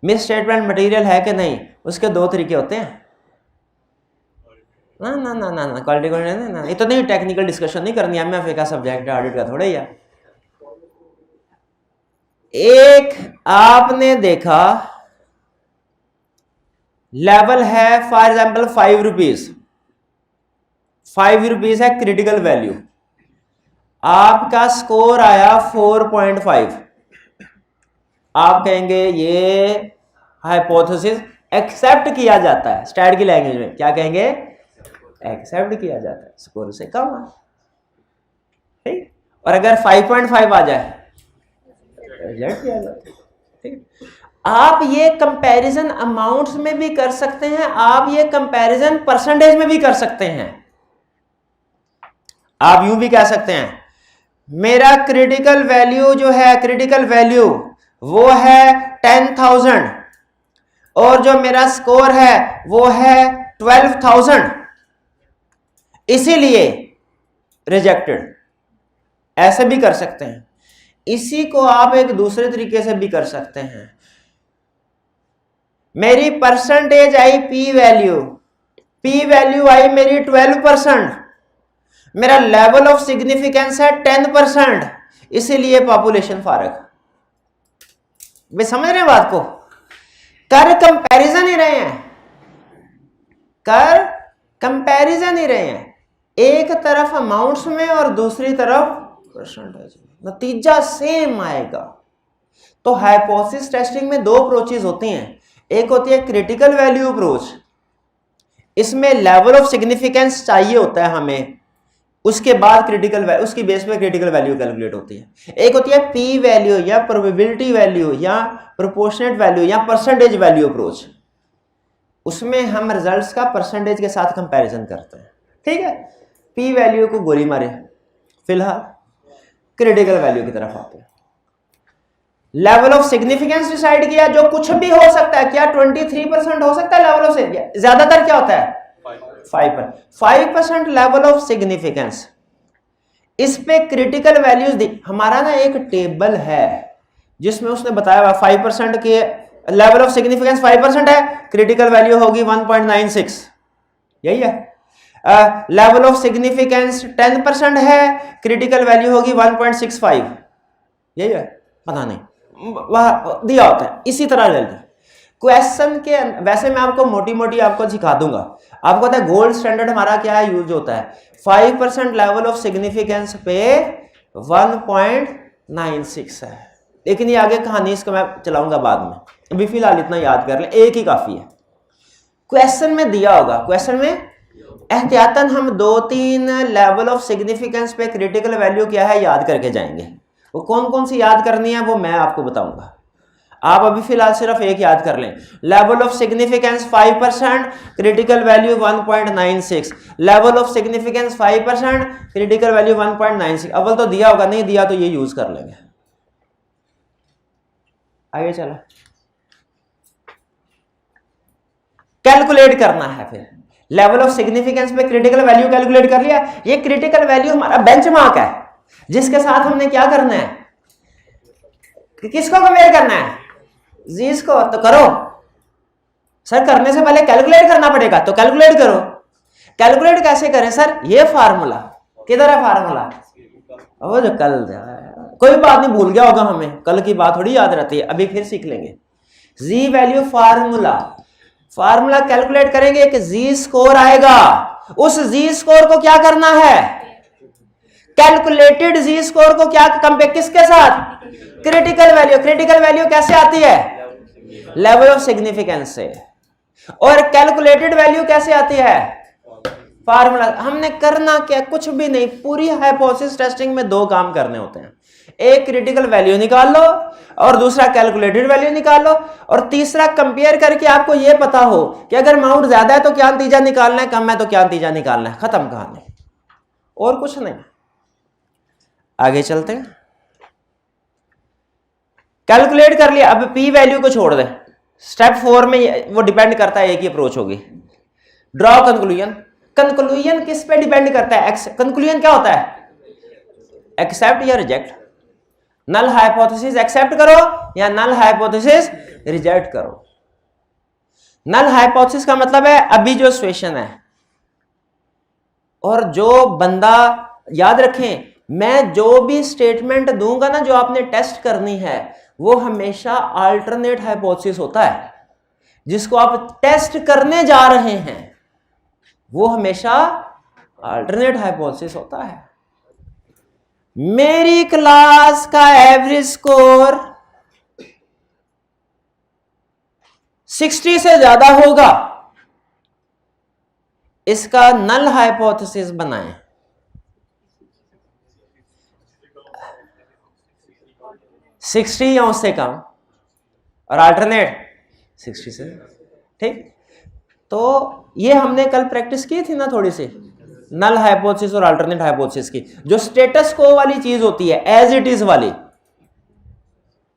मिस स्टेटमेंट मटेरियल है कि नहीं, उसके दो तरीके होते हैं। ना ना ना ना ना क्वालिटी को ना, इतनी टेक्निकल डिस्कशन नहीं करनी, एमएफए का सब्जेक्ट है, ऑडिट का थोड़ा ही है। एक आपने देखा लेवल है फॉर एग्जाम्पल 5 रुपीज, 5 रुपीज है क्रिटिकल वैल्यू, आपका स्कोर आया 4.5। आप कहेंगे ये हाइपोथेसिस एक्सेप्ट किया जाता है, स्टैट की लैंग्वेज में क्या कहेंगे? एक्सेप्ट किया जाता है, स्कोर से कम है, ठीक। और अगर 5.5 आ जाए रिजेक्ट किया जाता है, ठीक। आप ये कंपैरिजन अमाउंट्स में भी कर सकते हैं, आप ये कंपैरिजन परसेंटेज में भी कर सकते हैं। आप यूं भी कह सकते हैं मेरा क्रिटिकल वैल्यू जो है, क्रिटिकल वैल्यू वो है 10,000 और जो मेरा स्कोर है वो है 12,000, इसीलिए रिजेक्टेड। ऐसे भी कर सकते हैं। इसी को आप एक दूसरे तरीके से भी कर सकते हैं। मेरी परसेंटेज आई पी वैल्यू आई मेरी 12%, मेरा लेवल ऑफ सिग्निफिकेंस है 10%, इसीलिए पॉपुलेशन फारक। वे समझ रहे हैं बात को? कर कंपैरिजन ही रहे हैं, कर कंपैरिजन ही रहे हैं, एक तरफ अमाउंट्स में और दूसरी तरफ परसेंटेज में, नतीजा सेम आएगा। तो हाइपोथेसिस टेस्टिंग में दो अप्रोचेस होती हैं, एक होती है क्रिटिकल वैल्यू अप्रोच, इसमें लेवल ऑफ सिग्निफिकेंस चाहिए होता है हमें, उसके बाद क्रिटिकल वैल्यू, उसकी बेस पे क्रिटिकल वैल्यू कैलकुलेट होती है। एक होती है पी वैल्यू या प्रोबेबिलिटी वैल्यू या प्रोपोर्शनेट वैल्यू या परसेंटेज वैल्यू अप्रोच, उसमें हम रिजल्ट्स का परसेंटेज के साथ कंपैरिजन करते हैं। ठीक है, पी वैल्यू को गोली मारे। फिलहाल क्रिटिकल वैल्यू की तरफ आते हैं। लेवल ऑफ सिग्निफिकेंस डिसाइड किया, जो कुछ भी हो सकता है, क्या 23% हो सकता है लेवल ऑफ, ज्यादातर क्या होता है 5% लेवल ऑफ सिग्निफिकेंस। इस पे क्रिटिकल वैल्यूज हमारा ना एक टेबल है जिसमें उसने बताया हुआ 5% के लेवल ऑफ सिग्निफिकेंस 5% है, क्रिटिकल वैल्यू होगी 1.96, यही है। लेवल ऑफ सिग्निफिकेंस 10% है, क्रिटिकल वैल्यू होगी 1.65, यही है, पता नहीं वह दिया होता है। इसी तरह जल्दी क्वेश्चन के, वैसे मैं आपको मोटी मोटी आपको सिखा दूंगा। आपको पता है गोल्ड स्टैंडर्ड हमारा क्या यूज होता है, 5% लेवल ऑफ सिग्निफिकेंस पे 1.96 है, लेकिन ये आगे कहानी इसको मैं चलाऊंगा बाद में, अभी फिलहाल इतना याद कर लें, एक ही काफी है। क्वेश्चन में दिया होगा, क्वेश्चन में एहतियातन हम 2-3 लेवल ऑफ सिग्निफिकेंस पे क्रिटिकल वैल्यू क्या है याद करके जाएंगे। वो कौन कौन सी याद करनी है वो मैं आपको बताऊंगा, आप अभी फिलहाल सिर्फ एक याद कर लें। Level of significance 5%, critical value 1.96, level of significance 5%, critical value 1.96। अव्वल तो दिया होगा, नहीं दिया तो ये यूज कर लेंगे। आगे चला, कैलकुलेट करना है। फिर लेवल ऑफ सिग्निफिकेंस पे क्रिटिकल वैल्यू कैलकुलेट कर लिया। ये क्रिटिकल वैल्यू हमारा बेंचमार्क है जिसके साथ हमने क्या करना है, किसको कंपेयर करना है, जीस को। तो करो सर, करने से पहले कैलकुलेट करना पड़ेगा, तो कैलकुलेट करो। कैलकुलेट कैसे करें सर, ये फार्मूला किधर है, फार्मूला वो जो कल, कोई बात नहीं, भूल गया होगा हमें, कल की बात थोड़ी याद रहती है, अभी फिर सीख लेंगे। जी वैल्यू फार्मूला कैलकुलेट करेंगे, एक जी स्कोर आएगा, उस जी स्कोर को क्या करना है, कैलकुलेटेड जी स्कोर को क्या कंपेयर किसके साथ, क्रिटिकल वैल्यू। क्रिटिकल वैल्यू कैसे आती है, लेवल ऑफ सिग्निफिकेंस से, और कैलकुलेटेड वैल्यू कैसे आती है, फार्मूला। हमने करना क्या, कुछ भी नहीं, पूरी हाइपोथेसिस टेस्टिंग में दो काम करने होते हैं, एक क्रिटिकल वैल्यू निकाल लो और दूसरा कैलकुलेटेड वैल्यू निकाल लो, और तीसरा कंपेयर करके आपको यह पता हो कि अगर अमाउंट ज्यादा है तो क्या नतीजा निकालना है, कम है तो क्या नतीजा निकालना है, खत्म कहानी, और कुछ नहीं। आगे चलते हैं, कैलकुलेट कर लिया, अब पी वैल्यू को छोड़ दे। स्टेप 4 में वो डिपेंड करता है, एक ही अप्रोच होगी, ड्रॉ कंक्लूजन। कंक्लूजन किस पे डिपेंड करता है, कंक्लूजन क्या होता है, एक्सेप्ट या रिजेक्ट, नल हाइपोथेसिस एक्सेप्ट करो या नल हाइपोथेसिस रिजेक्ट करो। नल हाइपोथेसिस का मतलब है अभी जो सिचुएशन है, और जो बंदा, याद रखें, मैं जो भी स्टेटमेंट दूंगा ना, जो आपने टेस्ट करनी है, वो हमेशा अल्टरनेट हाइपोथेसिस होता है। जिसको आप टेस्ट करने जा रहे हैं वो हमेशा अल्टरनेट हाइपोथेसिस होता है। मेरी क्लास का एवरेज स्कोर 60 से ज्यादा होगा, इसका नल हाइपोथेसिस बनाएं। 60 या उससे कम, और अल्टरनेट 60 से, ठीक। तो ये हमने कल प्रैक्टिस की थी ना थोड़ी सी, नल हाइपोथेसिस और अल्टरनेट हाइपोथेसिस की। जो स्टेटस को वाली चीज होती है, एज इट इज वाली,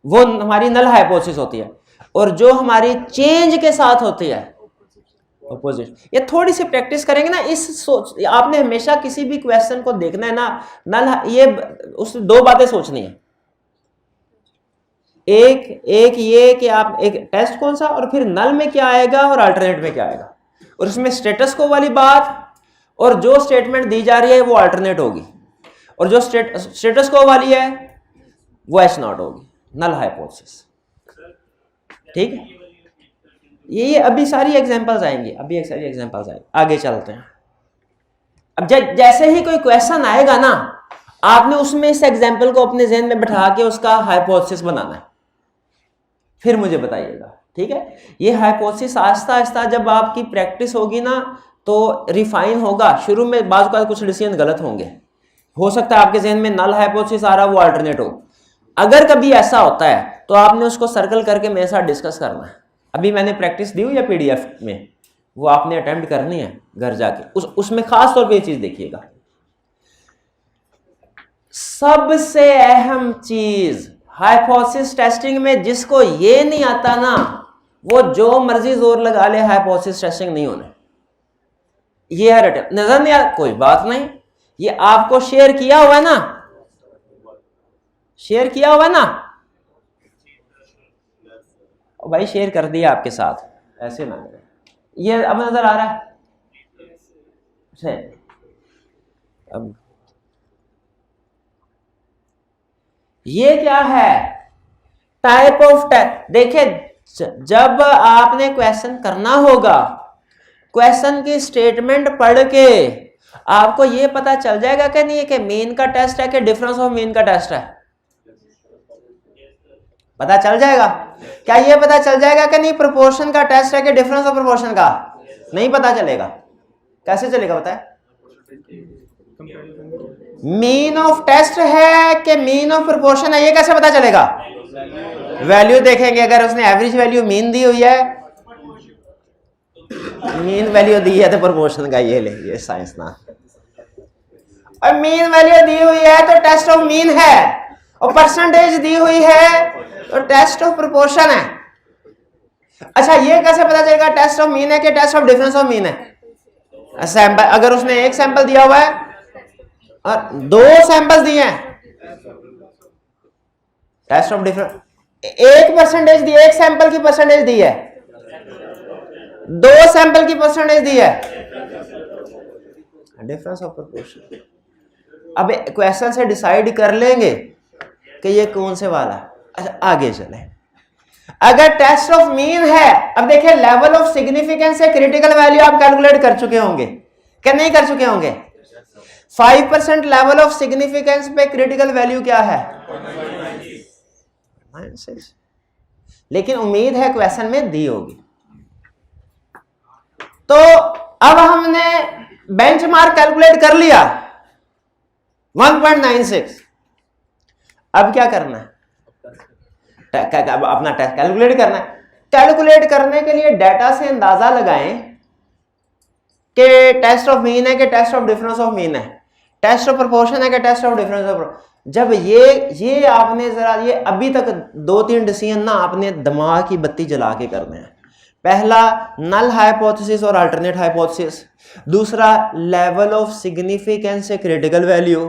वो हमारी नल हाइपोथेसिस होती है, और जो हमारी चेंज के साथ होती है, अपोजिट। ये थोड़ी सी प्रैक्टिस करेंगे ना, इस सोच, आपने हमेशा किसी भी क्वेश्चन को देखना है ना, नल, ये उस दो बातें सोचनी है। एक ये कि आप एक टेस्ट कौन सा, और फिर नल में क्या आएगा और अल्टरनेट में क्या आएगा, और इसमें स्टेटस को वाली बात, और जो स्टेटमेंट दी जा रही है वो अल्टरनेट होगी, और जो स्टेटस को वाली है वो एच नॉट होगी, नल हाइपोथेसिस। ठीक है, ये अभी सारी एग्जांपल्स आएंगी, अभी सारी एग्जांपल्स आएंगी, आगे चलते हैं। अब जैसे ही कोई क्वेश्चन आएगा ना, आपने उसमें इस एग्जांपल को अपने जहन में बैठा के उसका हाइपोथेसिस बनाना है, फिर मुझे बताइएगा। ठीक है, ये हाइपोथेसिस आहिस्ता आहिस्ता जब आपकी प्रैक्टिस होगी ना तो रिफाइन होगा। शुरू में बाज़ का कुछ डिसीजन गलत होंगे, हो सकता है आपके जहन में नल हाइपोथेसिस आ रहा वो अल्टरनेट हो। अगर कभी ऐसा होता है तो आपने उसको सर्कल करके मेरे साथ डिस्कस करना है। अभी मैंने प्रैक्टिस दी हुई है पीडीएफ में, वो आपने अटेम्प्ट करनी है घर जाके, उसमें खास तौर पे ये चीज देखिएगा। सबसे अहम चीज हाइपोथेसिस टेस्टिंग में, जिसको ये नहीं आता ना वो जो मर्जी जोर लगा ले, हाइपोथेसिस टेस्टिंग नहीं होने। ये है रटे, नजर नहीं आता कोई बात नहीं, ये आपको शेयर किया हुआ है ना, शेयर किया हुआ है ना भाई, शेयर कर दिया आपके साथ, ऐसे ना ये अब नजर आ रहा है। अब ये क्या है, टाइप ऑफ टेस्ट। देखिए जब आपने क्वेश्चन करना होगा, क्वेश्चन की स्टेटमेंट पढ़ के आपको ये पता चल जाएगा कि नहीं कि मीन का टेस्ट है कि डिफरेंस ऑफ मीन का टेस्ट है, पता चल जाएगा। क्या ये पता चल जाएगा कि नहीं प्रोपोर्शन का टेस्ट है कि डिफरेंस ऑफ प्रोपोर्शन का? नहीं पता चलेगा। कैसे चलेगा बताए? मीन ऑफ टेस्ट है कि मीन ऑफ प्रोपोर्शन है, ये कैसे पता चलेगा? वैल्यू देखेंगे, अगर उसने एवरेज वैल्यू मीन दी हुई है, मीन वैल्यू दी है तो प्रोपोर्शन का ये ले, ये साइंस ना, और मीन वैल्यू दी हुई है तो टेस्ट ऑफ मीन है, और परसेंटेज दी हुई है तो टेस्ट ऑफ प्रोपोर्शन है। अच्छा ये कैसे पता चलेगा टेस्ट ऑफ मीन है कि test of difference of mean है? सैंपल, अगर उसने एक सैंपल दिया हुआ है और दो सैंपल दिए हैं, टेस्ट ऑफ डिफरेंस, एक परसेंटेज दी, एक सैंपल की परसेंटेज दी है, दो सैंपल की परसेंटेज दी है, डिफरेंस ऑफ प्रोपोर्शन। अब क्वेश्चन से डिसाइड कर लेंगे कि ये कौन से वाला है। अच्छा आगे चले, अगर टेस्ट ऑफ मीन है, अब देखिए लेवल ऑफ सिग्निफिकेंस से क्रिटिकल वैल्यू आप कैलकुलेट कर चुके होंगे क्या नहीं कर चुके होंगे? 5% लेवल ऑफ सिग्निफिकेंस पे क्रिटिकल वैल्यू क्या है? 6। लेकिन उम्मीद है क्वेश्चन में दी होगी। तो अब हमने बेंचमार्क कैलकुलेट कर लिया 1.96। अब क्या करना है? अपना टेस्ट कैलकुलेट करना है। कैलकुलेट करने के लिए डाटा से अंदाजा लगाएं कि टेस्ट ऑफ मीन है कि test of difference of mean है, टेस्ट ऑफ प्रोपोर्शन है कि टेस्ट ऑफ डिफरेंस ऑफ। जब ये आपने जरा ये अभी तक 2-3 डिसीजन ना आपने दिमाग की बत्ती जला के करने हैं। पहला नल हाइपोथेसिस और अल्टरनेट हाइपोथेसिस, दूसरा लेवल ऑफ सिग्निफिकेंस से क्रिटिकल वैल्यू,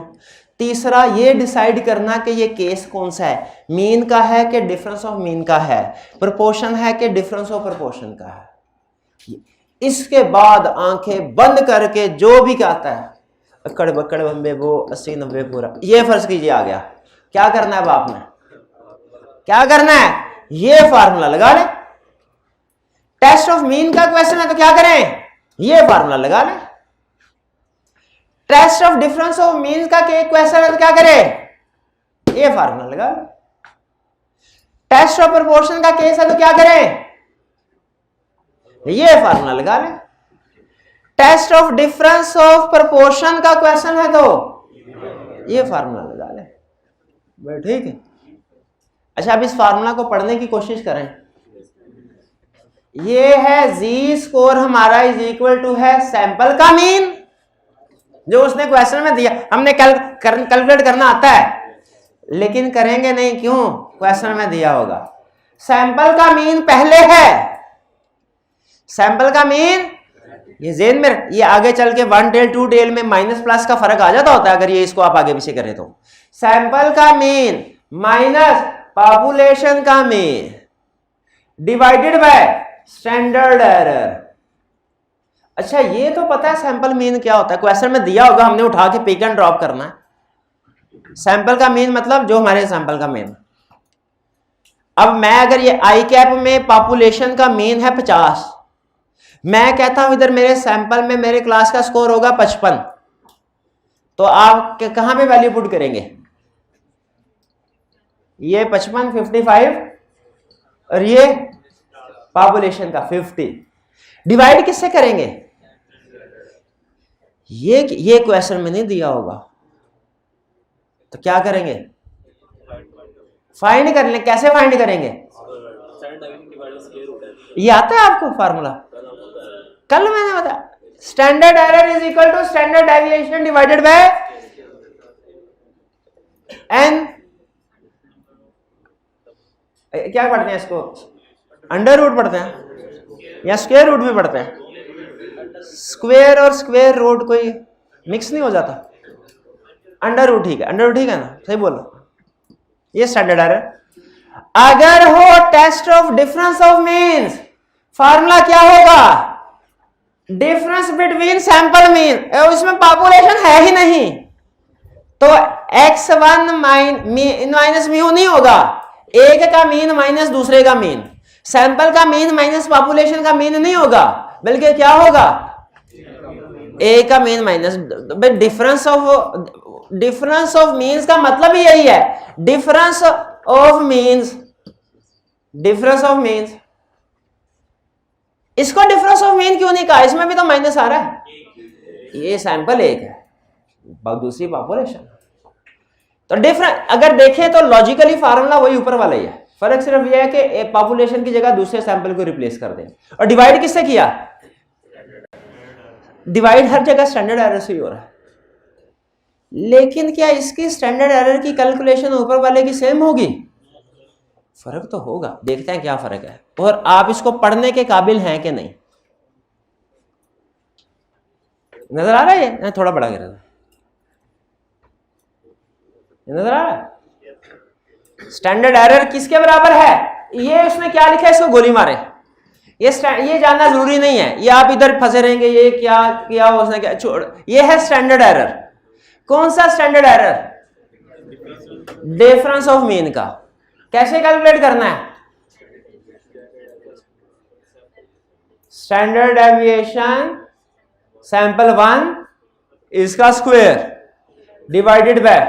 तीसरा ये डिसाइड करना कि ये केस कौन सा है, मीन का है कि डिफरेंस ऑफ मीन का है, प्रोपोर्शन है कि डिफरेंस ऑफ प्रोपोर्शन का है। इसके बाद आंखें बंद करके जो भी कहता है अकड़ बकड़ बम्बे वो 80-90 पूरा, ये फर्ज कीजिए आ गया। क्या करना है बाप ने? क्या करना है? ये फार्मूला लगा ले। टेस्ट ऑफ मीन का क्वेश्चन है तो क्या करें? ये फार्मूला लगा ले। Test of difference of mean का क्वेश्चन है तो क्या करें? ये फार्मूला लगा ले। टेस्ट ऑफ प्रोपोर्शन का केस है तो क्या करें? ये फार्मूला लगा ले। Test of difference of proportion का क्वेश्चन है तो ये फार्मूला लगा ले। ठीक है। अच्छा अब इस फार्मूला को पढ़ने की कोशिश करें। ये है जी स्कोर हमारा इज इक्वल टू है सैंपल का मीन जो उसने क्वेश्चन में दिया। हमने कैलकुलेट करना आता है लेकिन करेंगे नहीं, क्यों? क्वेश्चन में दिया होगा। सैंपल का मीन पहले है, सैंपल का मीन ये जेन में, ये आगे चल के 1 टेल 2 टेल में माइनस प्लस का फर्क आ जाता होता है अगर ये इसको आप आगे पीछे करें तो। सैंपल का मीन माइनस पॉपुलेशन का mean divided by standard error. अच्छा ये तो पता है सैंपल मीन क्या होता है, क्वेश्चन में दिया होगा, हमने उठा के पिक एंड ड्रॉप करना है। सैंपल का मीन मतलब जो हमारे सैंपल का मीन। अब मैं अगर ये आई कैप में पॉपुलेशन का मीन है 50, मैं कहता हूं इधर मेरे सैंपल में मेरे क्लास का स्कोर होगा 55, तो आप कहां पे वैल्यू पुट करेंगे? ये 55 55 और ये पॉपुलेशन का 50, डिवाइड किससे करेंगे? ये क्वेश्चन में नहीं दिया होगा, तो क्या करेंगे? फाइंड कर लें। कैसे फाइंड करेंगे? ये आता है आपको फार्मूला? कल मैंने बताया, standard error is equal to standard deviation divided by n. क्या पढ़ते हैं इसको? अंडर रूट पढ़ते हैं या स्क्वायर रूट भी पढ़ते हैं? स्क्वायर और स्क्वायर रूट कोई मिक्स नहीं हो जाता? अंडर रूट ठीक है, अंडर रूट ठीक है ना, सही बोलो। ये स्टैंडर्ड एरर। अगर हो test of difference of means, formula क्या होगा? डिफरेंस बिटवीन सैंपल मीन, इसमें पॉपुलेशन है ही नहीं, तो x1 माइनस म्यू नहीं होगा, एक का मीन माइनस दूसरे का मीन, सैंपल का मीन माइनस पॉपुलेशन का मीन नहीं होगा, बल्कि क्या होगा? ए का mean minus difference of means का मतलब ही यही है, difference of means. Difference of means, इसको डिफरेंस ऑफ मीन क्यों नहीं कहा? इसमें भी तो माइनस आ रहा है, ये सैंपल एक है, दूसरी पॉपुलेशन। तो डिफरेंट अगर देखें तो लॉजिकली फार्मूला वही ऊपर वाला ही है, फर्क सिर्फ यह है कि पॉपुलेशन की जगह दूसरे सैंपल को रिप्लेस कर दें। और डिवाइड किससे किया? डिवाइड हर जगह स्टैंडर्ड एरर से ही हो रहा है, लेकिन क्या इसकी स्टैंडर्ड एरर की कैलकुलेशन ऊपर वाले की सेम होगी? फर्क तो होगा, देखते हैं क्या फर्क है, और आप इसको पढ़ने के काबिल हैं कि नहीं। नजर आ रहा है? ये थोड़ा बड़ा गिरा, नजर आ रहा है? स्टैंडर्ड एरर किसके बराबर है? ये उसने क्या लिखा है, इसको गोली मारे। ये जानना जरूरी नहीं है, ये आप इधर फंसे रहेंगे, ये क्या किया उसने क्या छोड़। ये है स्टैंडर्ड एरर। कौन सा standard error? Difference of mean का। कैसे कैलकुलेट करना है? स्टैंडर्ड डेविएशन सैंपल 1 इसका स्क्वायर डिवाइडेड बाय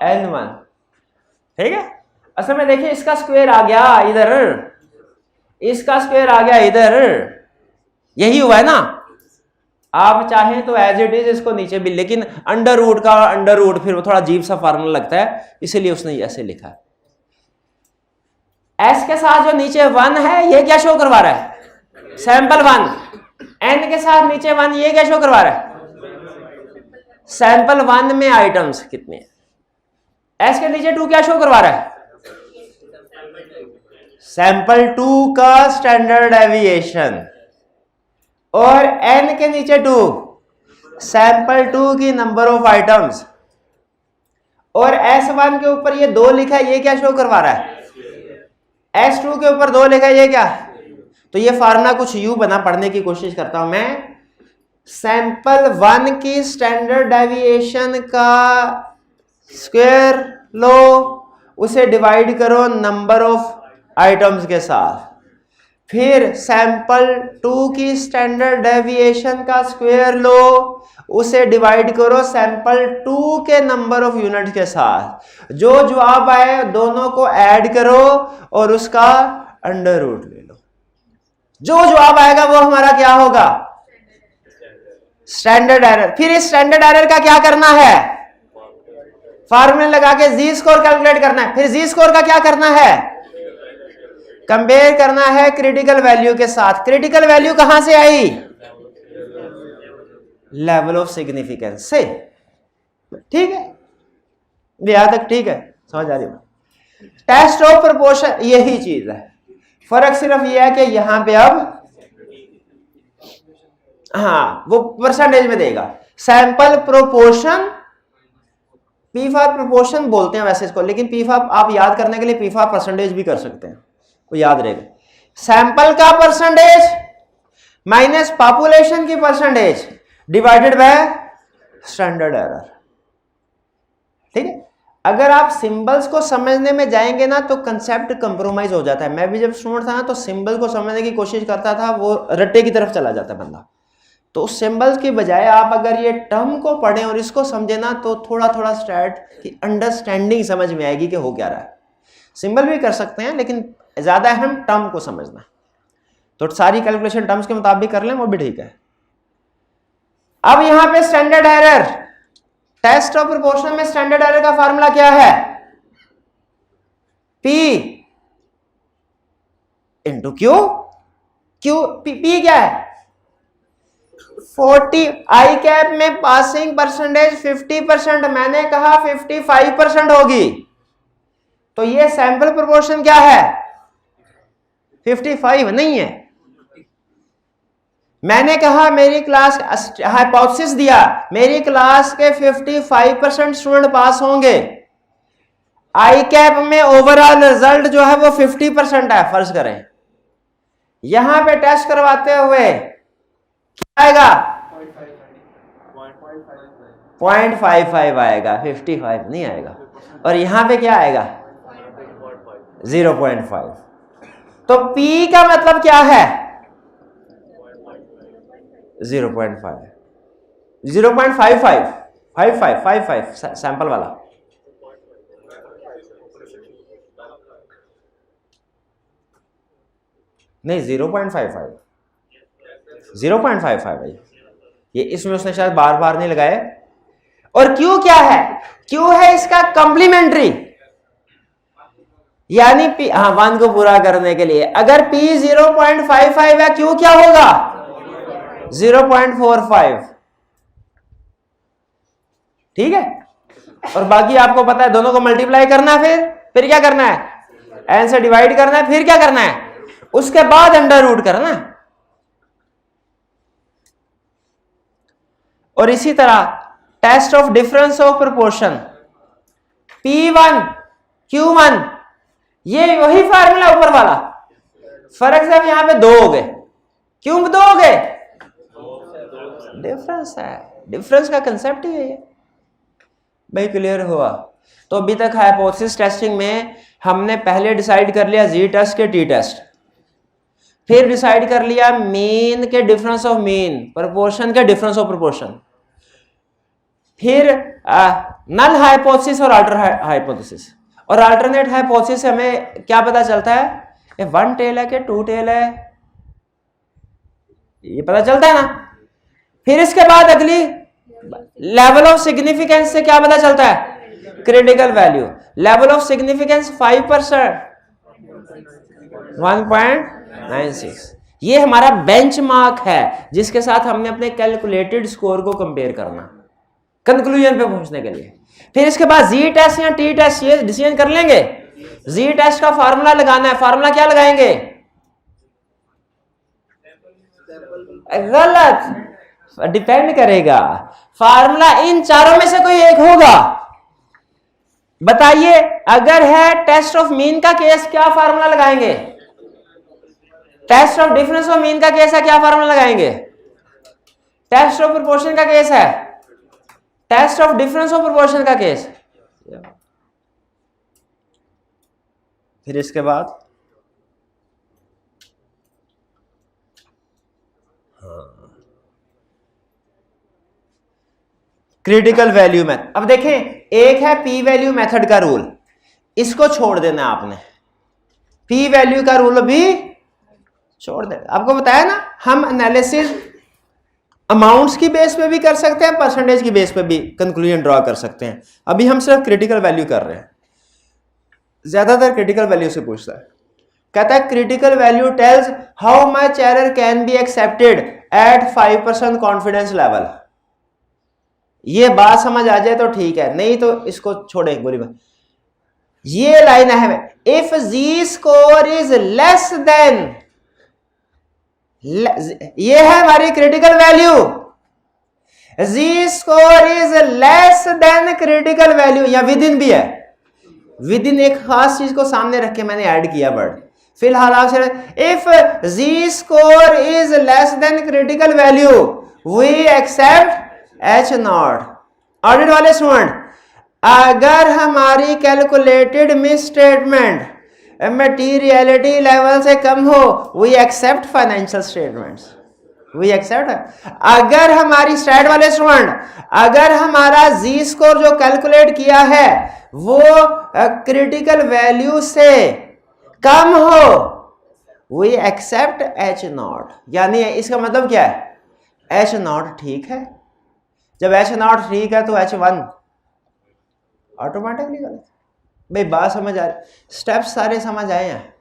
n1, ठीक है। असल में देखिए इसका स्क्वायर आ गया इधर, इसका स्क्वायर आ गया इधर, यही हुआ है ना। आप चाहें तो एज इट इज इसको नीचे भी, लेकिन अंडर रूट का अंडर रूट फिर वो थोड़ा अजीब सा फार्मूला लगता है, इसीलिए उसने ऐसे लिखा है। s के साथ जो नीचे 1 है ये क्या शो करवा रहा है? सैंपल 1। n के साथ नीचे 1 ये क्या शो करवा रहा है? सैंपल 1 में आइटम्स कितने हैं। s के नीचे 2 क्या शो करवा रहा है? सैंपल 2 का स्टैंडर्ड डेविएशन, और n के नीचे 2 सैंपल 2 की नंबर ऑफ आइटम्स, और s1 के ऊपर ये 2 लिखा है, ये क्या शो करवा रहा है? s2 के ऊपर 2 लिखा है, ये क्या? तो ये फार्मूला कुछ यूं बना, पढ़ने की कोशिश करता हूं मैं। सैंपल 1 की स्टैंडर्ड डेविएशन का स्क्वायर लो, उसे डिवाइड करो नंबर ऑफ आइटम्स के साथ, फिर सैंपल 2 की स्टैंडर्ड डेविएशन का स्क्वायर लो, उसे डिवाइड करो सैंपल 2 के नंबर ऑफ यूनिट के साथ। जो जवाब आए दोनों को ऐड करो और उसका अंडर रूट ले लो। जो जवाब आएगा वो हमारा क्या होगा? Standard error. फिर इस स्टैंडर्ड एरर का क्या करना है? फार्मूला लगा के जी स्कोर कैलकुलेट करना है। फिर जी स्कोर का क्या करना है? कंपेयर करना है क्रिटिकल वैल्यू के साथ। क्रिटिकल वैल्यू कहां से आई? लेवल ऑफ सिग्निफिकेंस से। ठीक है, यहां तक ठीक है, समझ आ रही है। टेस्ट ऑफ प्रोपोर्शन यही चीज है, फर्क सिर्फ यह है कि यहां पे अब हाँ वो परसेंटेज में देगा। Sample proportion P for proportion बोलते हैं वैसे इसको, लेकिन P फॉर आप याद करने के लिए P फॉर परसेंटेज भी कर सकते हैं, वो याद रहेगा। सैंपल का परसेंटेज माइनस पॉपुलेशन की percentage divided by standard error. ठीक है, अगर आप सिंबल्स को समझने में जाएंगे ना तो कंसेप्ट कंप्रोमाइज हो जाता है। मैं भी जब स्टूडेंट था ना तो सिंबल को समझने की कोशिश करता था, वो रट्टे की तरफ चला जाता बंदा। तो सिंबल्स की बजाय आप अगर ये टर्म को पढ़ें और इसको समझे ना तो थोड़ा थोड़ा स्टार्ट की अंडरस्टैंडिंग समझ में आएगी कि हो क्या रहा है। सिंबल भी कर सकते हैं लेकिन ज्यादा अहम टर्म को समझना, तो सारी कैलकुलेशन टर्म्स के मुताबिक कर लें वो भी ठीक है। अब यहां पे standard error, test of proportion में स्टैंडर्ड एरर का फार्मूला क्या है? P into Q. Q P क्या है? 40 आई कैप में पासिंग परसेंटेज 50%, मैंने कहा 55% होगी, तो ये सैंपल प्रोपोर्शन क्या है? 55 नहीं है। मैंने कहा मेरी क्लास, हाइपोथेसिस दिया मेरी क्लास के 55% स्टूडेंट पास होंगे, आई कैप में ओवरऑल रिजल्ट जो है वो 50% है फर्ज करें। यहां पे टेस्ट करवाते हुए क्या आएगा? 0.55 आएगा, 55 नहीं आएगा। और यहां पे क्या आएगा? 0.5। तो P का मतलब क्या है? 0.5, 0.55, 55 सैंपल वाला। नहीं 0.55, 0.55 भाई, ये इसमें उसने शायद बार बार नहीं लगाए। और Q क्या है? Q है इसका कॉम्प्लीमेंट्री, यानी P, हाँ 1 को पूरा करने के लिए अगर P 0.55 है, Q क्या होगा? 0.45। ठीक है, और बाकी आपको पता है दोनों को मल्टीप्लाई करना है, फिर क्या करना है? n से डिवाइड करना है, फिर क्या करना है? उसके बाद अंडर रूट करना है। और इसी तरह test of difference of proportion P1 Q1, ये वही फार्मूला ऊपर वाला, फर्क सिर्फ यहां पे 2 हो गए। क्यों 2 हो गए? डिफरेंस है, डिफरेंस का कंसेप्ट ही है ये भाई। क्लियर हुआ? तो अभी तक हाइपोथेसिस टेस्टिंग में हमने पहले डिसाइड कर लिया जी टेस्ट के टी टेस्ट, फिर डिसाइड कर लिया मीन के डिफरेंस ऑफ मीन, प्रोपोर्शन के डिफरेंस ऑफ प्रोपोर्शन, फिर नल हाइपोथेसिस और अल्टर हाइपोथेसिस। और अल्टरनेट हाइपोथेसिस से हमें क्या पता चलता है? ये 1 टेल है कि 2 टेल है, ये पता चलता है ना। फिर इसके बाद अगली लेवल ऑफ सिग्निफिकेंस से क्या पता चलता है? Critical value. Level of significance 5%, 1.96। ये हमारा बेंचमार्क है जिसके साथ हमने अपने कैलकुलेटेड स्कोर को कंपेयर करना कंक्लूजन पे पहुंचने के लिए। फिर इसके बाद जी टेस्ट या टी टेस्ट ये डिसीजन कर लेंगे। जी टेस्ट का फार्मूला लगाना है, फार्मूला क्या लगाएंगे? गलत, डिपेंड करेगा, फार्मूला इन चारों में से कोई एक होगा। बताइए, अगर है टेस्ट ऑफ मीन का केस, क्या फार्मूला लगाएंगे? Test of difference of mean का केस है, क्या फार्मूला लगाएंगे? टेस्ट ऑफ प्रोपोर्शन का केस है, test of difference of proportion का केस। फिर इसके बाद क्रिटिकल वैल्यू मेथड। अब देखें, एक है पी वैल्यू मेथड का रूल, इसको छोड़ देना आपने, पी वैल्यू का रूल भी छोड़ देना। आपको बताया ना, हम एनालिसिस अमाउंट्स की बेस पे भी कर सकते हैं, परसेंटेज की बेस पे भी कंक्लूजन ड्रॉ कर सकते हैं। अभी हम सिर्फ क्रिटिकल वैल्यू कर रहे हैं, ज्यादातर क्रिटिकल वैल्यू से पूछता है। कहता है critical value tales how much error can be accepted eight 5% confidence level. ये बात समझ आ जाए तो ठीक है, नहीं तो इसको छोड़े गोली बात। ये लाइन है, if Z score is less than, ये है हमारी critical value. Z score is less than critical value, या विद इन भी है, विद इन एक खास चीज को सामने रख के मैंने ऐड किया वर्ड। फिलहाल आप if Z score is less than critical value we accept H naught. Audit वाले स्टूडेंट, अगर हमारी calculated misstatement materiality level से कम हो we accept financial statements, we accept. अगर हमारी स्टैट वाले स्टूडेंट, अगर हमारा जी स्कोर जो कैलकुलेट किया है वो क्रिटिकल वैल्यू से कम हो वी एक्सेप्ट एच नॉट। यानी इसका मतलब क्या है, एच नॉट ठीक है। जब एच नॉट ठीक है तो एच वन ऑटोमेटिकली गलत। भाई बात समझ आ रही, स्टेप्स सारे समझ आए हैं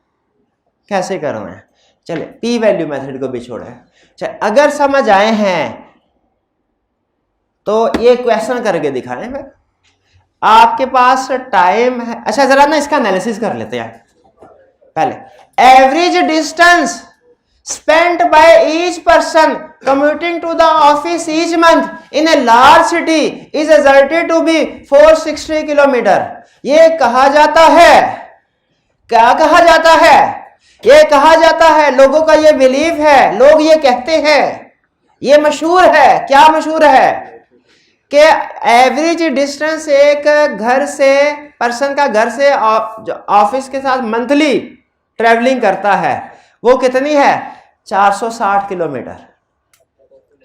कैसे करना है। चले पी वैल्यू मेथड को भी छोड़ा है। चल अगर समझ आए हैं तो ये क्वेश्चन करके दिखाएं फिर, आपके पास टाइम है। अच्छा जरा ना इसका एनालिसिस कर लेते हैं पहले। Average distance spent by each person commuting to the office each month in a large city is asserted to be 460 kilometre. ये कहा जाता है, क्या कहा जाता है, ये कहा जाता है, लोगों का ये बिलीव है, लोग ये कहते हैं, ये मशहूर है। क्या मशहूर है कि एवरेज डिस्टेंस एक घर से पर्सन का घर से ऑफिस के साथ मंथली ट्रेवलिंग करता है वो कितनी है, 460 kilometre.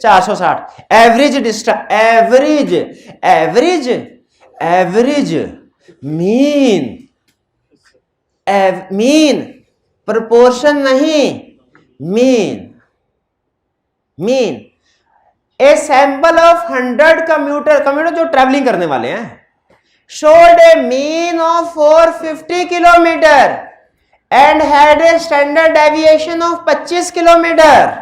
460 average distance, average average average mean, mean proportion नहीं, mean mean. A sample of 100 commuter जो ट्रेवलिंग करने वाले हैं showed a mean of 450 kilometre and had a standard deviation of 25 kilometre.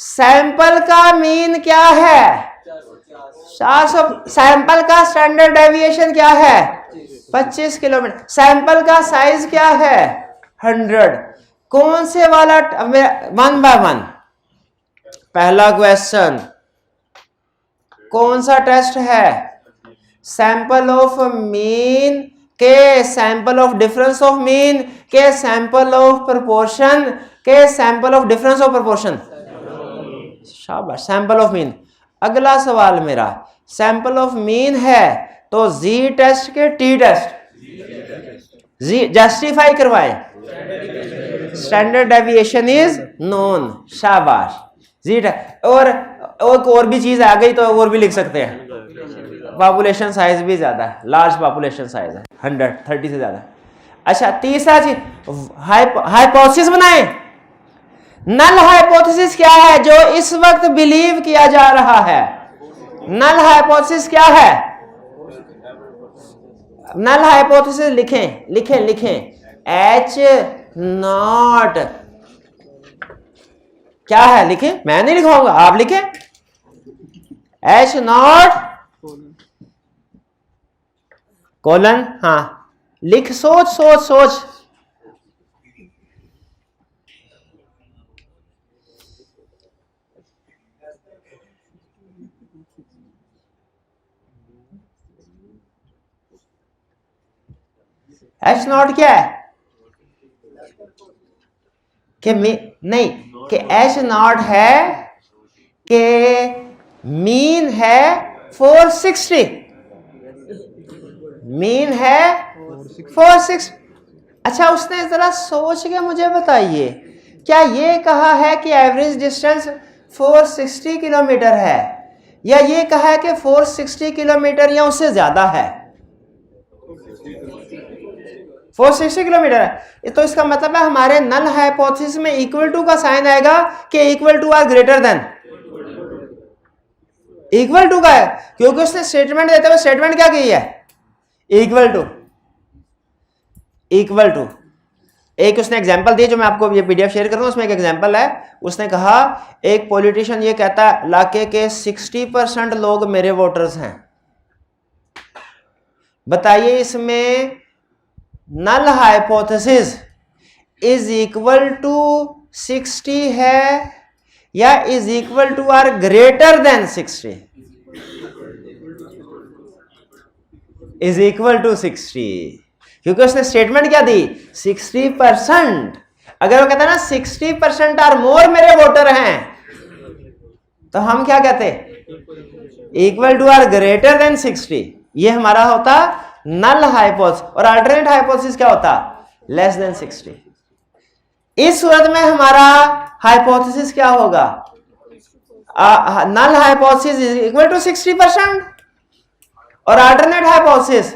Sample का मीन क्या है, 400। सैंपल का standard deviation क्या है, 25 किलोमीटर। सैंपल का साइज क्या है, 100। कौन से वाला, वन बाय वन। पहला क्वेश्चन कौन सा टेस्ट है, सैंपल ऑफ मीन के sample of difference of mean के सैंपल ऑफ प्रोपोर्शन के sample of difference of proportion. शाबाश, सैंपल ऑफ मीन। अगला सवाल मेरा सैंपल ऑफ मीन है तो जी टेस्ट के टी टेस्ट, जी जस्टिफाई करवाएं। स्टैंडर्ड डेविएशन इज नोन, शाबाश जी। और भी चीज आ गई तो और भी लिख सकते हैं। पॉपुलेशन साइज भी ज्यादा है, लार्ज पॉपुलेशन साइज है, 130 से ज्यादा। अच्छा तीसरा चीज हाइपोथेसिस बनाए। नल हाइपोथेसिस क्या है जो इस वक्त बिलीव किया जा रहा है, नल हाइपोथेसिस क्या है, नल हाइपोथेसिस लिखें लिखें लिखें। एच नॉट क्या है, लिखें, मैं नहीं लिखाऊंगा आप लिखें। एच नॉट कोलन, हाँ लिख, सोच सोच सोच। एच नॉट क्या है कि नहीं कि एच नॉट है कि मीन है 460, मीन है 460। अच्छा उसने जरा सोच के मुझे बताइए, क्या ये कहा है कि एवरेज डिस्टेंस 460 किलोमीटर है, या ये कहा है कि 460 किलोमीटर या उससे ज्यादा है, 460 किलोमीटर है। तो इसका मतलब है हमारे नल हाइपोथेसिस में इक्वल टू का साइन आएगा कि equal to or greater than, equal to का है, क्योंकि उसने स्टेटमेंट देते हुए स्टेटमेंट क्या की है, इक्वल टू, इक्वल टू। एक उसने एग्जांपल दी जो मैं आपको ये पीडीएफ शेयर करूंगा, उसमें एक एग्जांपल है। उसने कहा एक पॉलिटिशियन ये कहता है इलाके के 60% लोग मेरे वोटर्स हैं, बताइए इसमें null hypothesis is equal to 60 है या is equal to or greater than 60? Is equal to 60, क्योंकि उसने स्टेटमेंट क्या दी, 60%। अगर वो कहता है ना 60% और मोर मेरे वोटर हैं, तो हम क्या कहते, equal to or greater than 60। ये हमारा होता नल हाइपोथेसिस, और अल्टरनेट हाइपोथेसिस क्या होता, लेस देन 60। इस सूरत में हमारा हाइपोथेसिस क्या होगा, null hypothesis is equal to 60%, और alternate hypothesis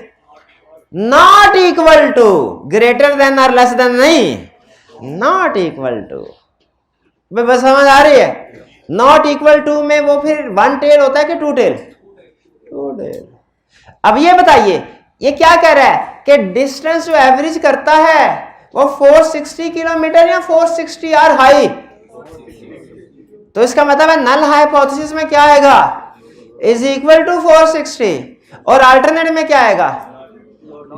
not equal to, greater than और लेस देन नहीं, नॉट इक्वल टू। बस समझ आ रही है, नॉट इक्वल टू में वो फिर वन टेल होता है कि टू टेल, टू टेल। अब ये बताइए, ये क्या कह रहा है कि डिस्टेंस जो एवरेज करता है वो 460 किलोमीटर या 460 आर हाई, तो इसका मतलब है नल हाइपोथेसिस में क्या आएगा, इज इक्वल टू 460, और अल्टरनेट में क्या आएगा,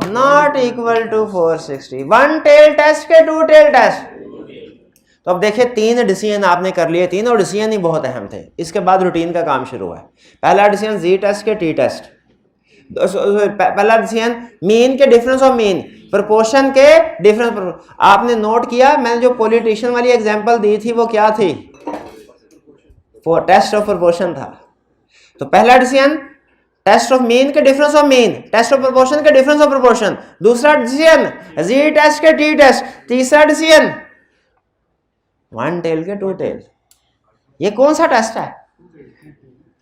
not equal to 460। One tail test के टू टेल टेस्ट। तो अब देखिए 3 डिसीजन आपने कर लिए, तीनों डिसीजन ही बहुत अहम थे। इसके बाद रूटीन का काम शुरू है। पहला डिसीजन जी टेस्ट के टी टेस्ट, पहला डिसीजन मीन के डिफरेंस ऑफ मीन, प्रोपोर्शन के डिफरेंस। आपने नोट किया मैंने जो पॉलिटिशियन वाली एग्जांपल दी थी वो क्या थी, टेस्ट ऑफ प्रोपोर्शन था। तो पहला डिसीजन टेस्ट ऑफ मीन के difference of mean, test of proportion के डिफरेंस ऑफ प्रोपोर्शन। दूसरा डिसीजन जी टेस्ट के टी टेस्ट। तीसरा डिसीजन वन टेल के टू टेल। ये कौन सा टेस्ट है,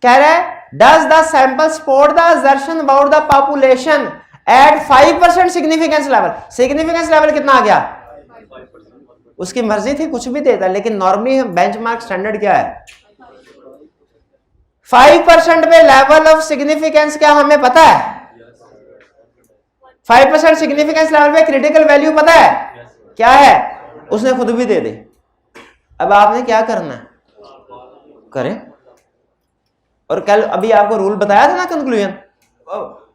कह रहा है does the sample support the assertion about the population at 5% significance level. Significance level कितना आ गया, उसकी मर्जी थी कुछ भी देता, लेकिन नॉर्मली बेंचमार्क स्टैंडर्ड क्या है, 5% पे लेवल ऑफ सिग्निफिकेंस क्या हमें पता है, 5% सिग्निफिकेंस लेवल पे क्रिटिकल वैल्यू पता है क्या है, उसने खुद भी दे दे। अब आपने क्या करना है, करें। और कल अभी आपको रूल बताया था ना कंक्लूजन,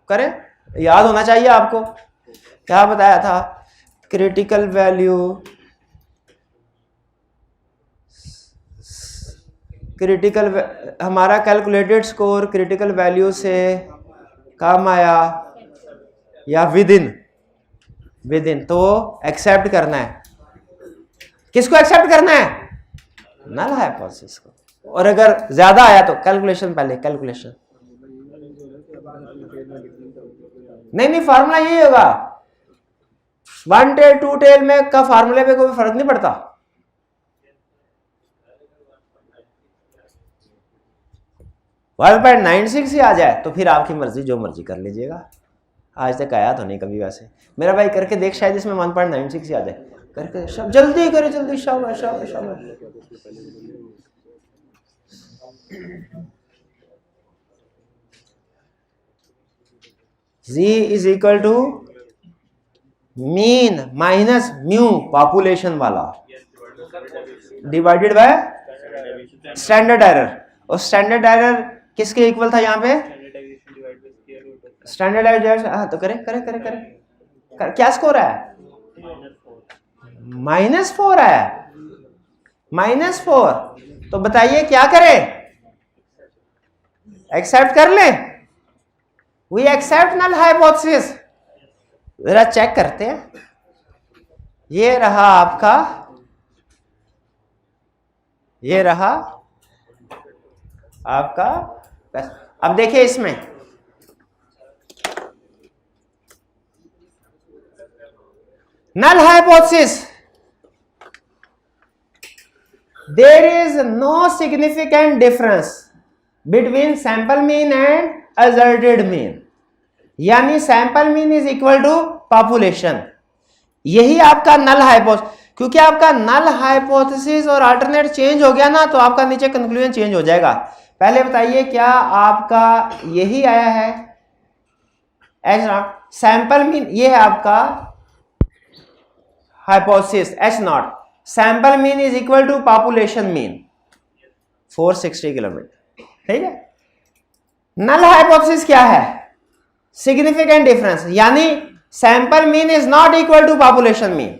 करें, याद होना चाहिए आपको। क्या बताया था, क्रिटिकल वैल्यू, हमारा कैलकुलेटेड स्कोर क्रिटिकल वैल्यू से कम आया या विद इन, तो एक्सेप्ट करना है। किसको एक्सेप्ट करना है, नल हाइपोथेसिस को। और अगर ज्यादा आया तो कैलकुलेशन, पहले कैलकुलेशन नहीं, फार्मूला यही होगा। वन टेल टू टेल में का फार्मूले पे कोई फर्क नहीं पड़ता। 1.96 ही आ जाए तो फिर आपकी मर्जी, जो मर्जी कर लीजिएगा। आज तक आया तो नहीं कभी वैसे। मेरा भाई करके देख, शायद इसमें 1.96 ही आ जाए। करके सब जल्दी करे, जल्दी, शाबाश शाबाश शाबाश। Z is equal to mean minus mu population वाला डिवाइडेड बाय स्टैंडर्ड एरर। और स्टैंडर्ड एरर किसके इक्वल था यहाँ पे, स्टैंडर्ड एरर। हाँ तो करे करे करे करे, क्या स्कोर है, -4 है, -4। तो बताइए क्या करें, एक्सेप्ट कर ले, वी एक्सेप्ट नल हाइपोथेसिस। जरा चेक करते हैं, ये रहा आपका, ये रहा आपका। अब देखिए इसमें null hypothesis, there is no significant difference between sample mean and asserted mean, यानी sample mean is equal to population. यही आपका नल हाइपोथेसिस। क्योंकि आपका नल हाइपोथेसिस और अल्टरनेट चेंज हो गया ना, तो आपका नीचे कंक्लूजन चेंज हो जाएगा। पहले बताइए क्या आपका यही आया है, एच नॉट सैंपल मीन, ये है आपका hypothesis H naught, sample mean is equal to population mean 460 kilometre, ठीक है। नल हाइपोथेसिस क्या है, सिग्निफिकेंट डिफरेंस, यानी sample mean is not equal to population mean,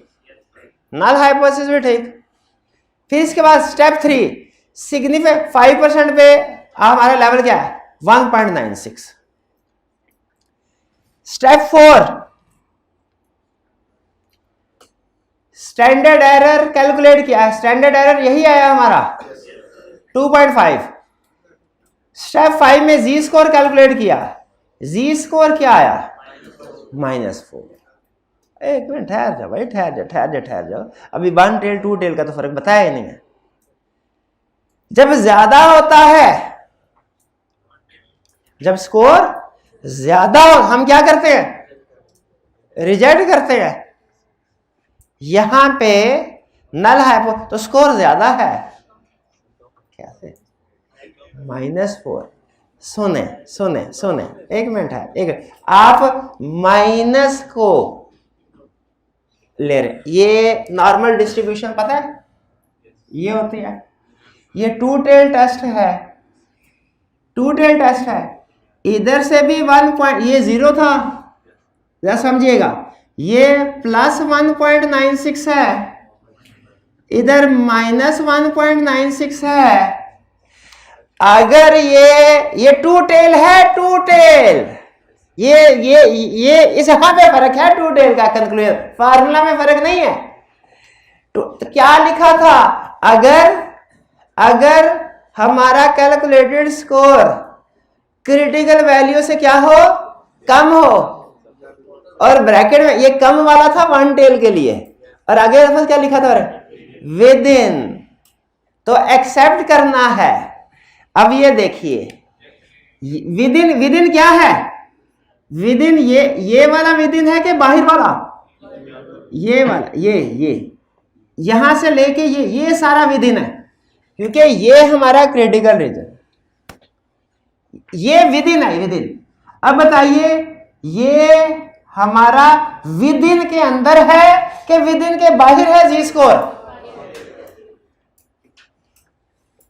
null hypothesis भी ठीक। फिर इसके बाद स्टेप 3, सिग्निफिकेंट 5% पे हमारा लेवल क्या है 1.96। स्टेप 4, स्टैंडर्ड एरर कैलकुलेट किया है, स्टैंडर्ड एरर यही आया हमारा 2.5। स्टेप 5 में जी स्कोर कैलकुलेट किया, जी स्कोर क्या आया -4। एक मिनट ठहर जाओ भाई, ठहर जाओ, अभी 1 टेल 2 टेल का तो फर्क बताया ही नहीं है। जब ज्यादा होता है, जब स्कोर ज्यादा हो, हम क्या करते हैं रिजेक्ट करते हैं। यहां पे नल है तो स्कोर ज्यादा है, कैसे -4। सुने एक मिनट है, एक आप माइनस को ले रहे, ये नॉर्मल डिस्ट्रीब्यूशन पता है ये होती है, ये 2 टेल टेस्ट है, 2 टेल टेस्ट है। इधर से भी 1 पॉइंट, ये 0 था, जरा समझिएगा, ये +1.96 है, इधर -1.96 है। अगर ये 2 टेल है, 2 टेल, ये इस यहां पे फर्क है 2 टेल का, कंक्लूजन फार्मूला में फर्क नहीं है। तो क्या लिखा था, अगर हमारा कैलकुलेटेड स्कोर क्रिटिकल वैल्यू से क्या हो कम हो, और ब्रैकेट में ये कम वाला था 1 टेल के लिए, और आगे लफ्ज क्या लिखा था विद इन, तो एक्सेप्ट करना है। अब ये देखिए विद इन क्या है, विद इन ये वाला विद इन है कि बाहर वाला, ये वाला, ये यहां से लेके ये सारा विद इन है, क्योंकि ये हमारा क्रिटिकल रीजन, ये विद इन है, विद इन। अब बताइए ये हमारा विद इन के अंदर है कि विद इन के बाहर है जी स्कोर,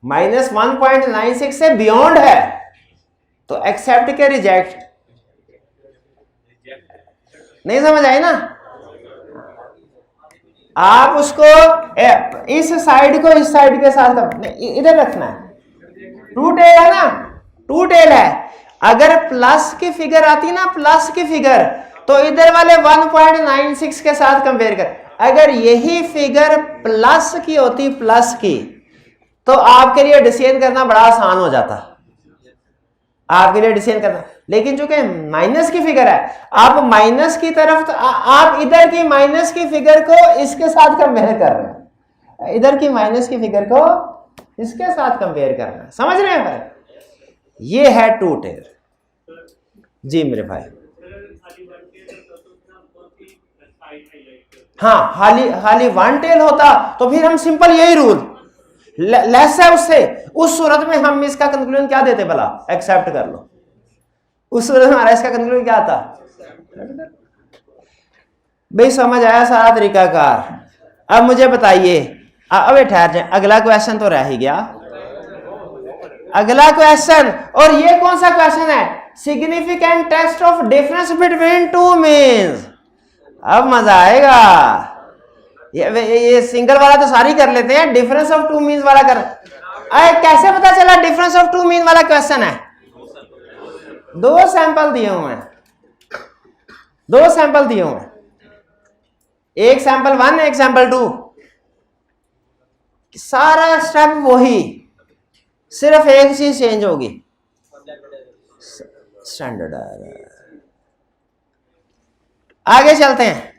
-1.96 से बियॉन्ड है, तो एक्सेप्ट के रिजेक्ट, नहीं समझ आई ना। आप उसको इस साइड को इस साइड के साथ इधर रखना है, 2 टेल है ना, 2 टेल है। अगर प्लस की फिगर आती ना, प्लस की फिगर, तो इधर वाले 1.96 के साथ कंपेयर कर। अगर यही फिगर प्लस की होती, प्लस की, तो आपके लिए डिसीजन करना बड़ा आसान हो जाता, आपके लिए डिसीजन करना। लेकिन चूंकि माइनस की फिगर है, आप माइनस की तरफ, तो आप इधर की माइनस की फिगर को इसके साथ कंपेयर कर रहे हैं, इधर की माइनस की फिगर को इसके साथ कंपेयर कर रहे हैं, समझ रहे हैं? ये है 2 टेल। जी मेरे भाई, हाँ, हाली 1 टेल होता तो फिर हम सिंपल यही रूल लेस है उससे, उस सूरत में हम इसका कंक्लूजन क्या देते भला, एक्सेप्ट कर लो। उस सूरत में हमारा इसका कंक्लूजन क्या आता भाई, समझ आया सारा तरीकाकार। अब मुझे बताइए, अबे ठहर जाए, अगला क्वेश्चन तो रह ही गया, अगला क्वेश्चन। और ये कौन सा क्वेश्चन है, significant test of difference between 2 means. अब मजा आएगा, ये सिंगल वाला तो सारी कर लेते हैं, डिफरेंस ऑफ 2 मीन्स वाला कर। अरे कैसे पता चला डिफरेंस ऑफ 2 मीन वाला क्वेश्चन है? 2 सैंपल दिए हुए हैं, 2 सैंपल दिए हुए हैं, एक सैंपल 1, एक सैंपल 2, सारा स्टेप वही, सिर्फ एक चीज चेंज होगी, स्टैंडर्ड। आगे चलते हैं,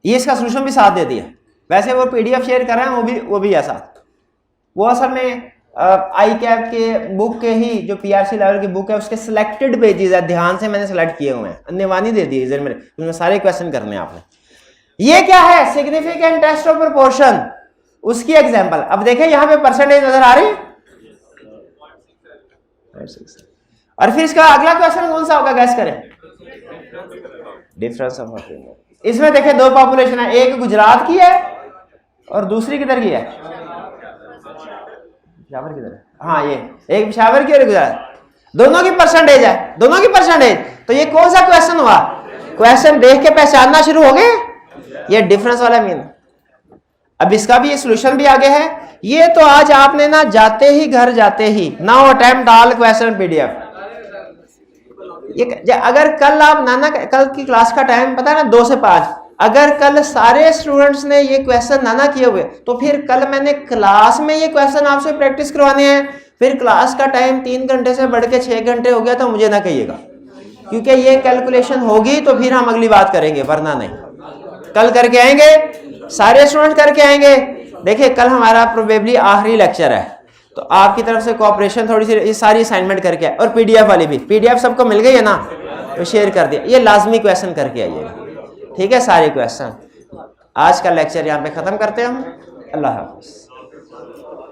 ये इसका सोल्यूशन भी साथ दे दिया। वैसे वो पीडीएफ शेयर कर रहे हैं, वो भी है साथ। वो असल में आई कैप के बुक के ही, जो पीआरसी लेवल की बुक है, उसके सिलेक्टेड पेजेस है, ध्यान से मैंने सेलेक्ट किए हुए हैं, अन्यवानी दे दी इधर मेरे, उसमें सारे क्वेश्चन करने हैं आपने। ये क्या है, सिग्निफिकेंट टेस्ट ऑफ प्रोपोर्शन, उसकी एग्जांपल। अब देखें यहां पे परसेंटेज नजर आ रही है, और फिर इसका अगला क्वेश्चन कौन सा होगा, गैस करें। Difference of opinion. इसमें देखें 2 पॉपुलेशन है, एक गुजरात की है और दूसरी किधर की है, पेशावर किधर है, हाँ ये एक पेशावर की और गुजरात, दोनों की परसेंटेज है, दोनों की परसेंटेज। तो ये कौन सा क्वेश्चन हुआ, क्वेश्चन देख के पहचानना शुरू हो गए, ये डिफरेंस वाला मीन। अब इसका भी सोल्यूशन भी आगे है। ये तो आज आपने ना जाते ही घर जाते ही now attempt all question PDF. ये अगर कल आप नाना कल की क्लास का टाइम पता है ना 2 से 5, अगर कल सारे स्टूडेंट्स ने ये क्वेश्चन नाना किए हुए तो फिर कल मैंने क्लास में ये क्वेश्चन आपसे प्रैक्टिस करवाने हैं। फिर क्लास का टाइम 3 घंटे से बढ़ के 6 घंटे हो गया तो मुझे ना कहिएगा, क्योंकि ये कैलकुलेशन होगी तो फिर हम अगली बात करेंगे, वरना नहीं। कल करके आएंगे, सारे स्टूडेंट करके आएंगे। देखिए कल हमारा प्रोबेबली आखिरी लेक्चर है, तो आपकी तरफ से कोऑपरेशन थोड़ी सी, ये सारी असाइनमेंट करके आए। और पीडीएफ वाली भी, पीडीएफ सबको मिल गई है ना, तो शेयर कर दिया। ये लाजमी क्वेश्चन करके आइएगा, ठीक है, सारे क्वेश्चन। आज का लेक्चर यहाँ पे ख़त्म करते हैं हम। अल्लाह हाफ़िज़।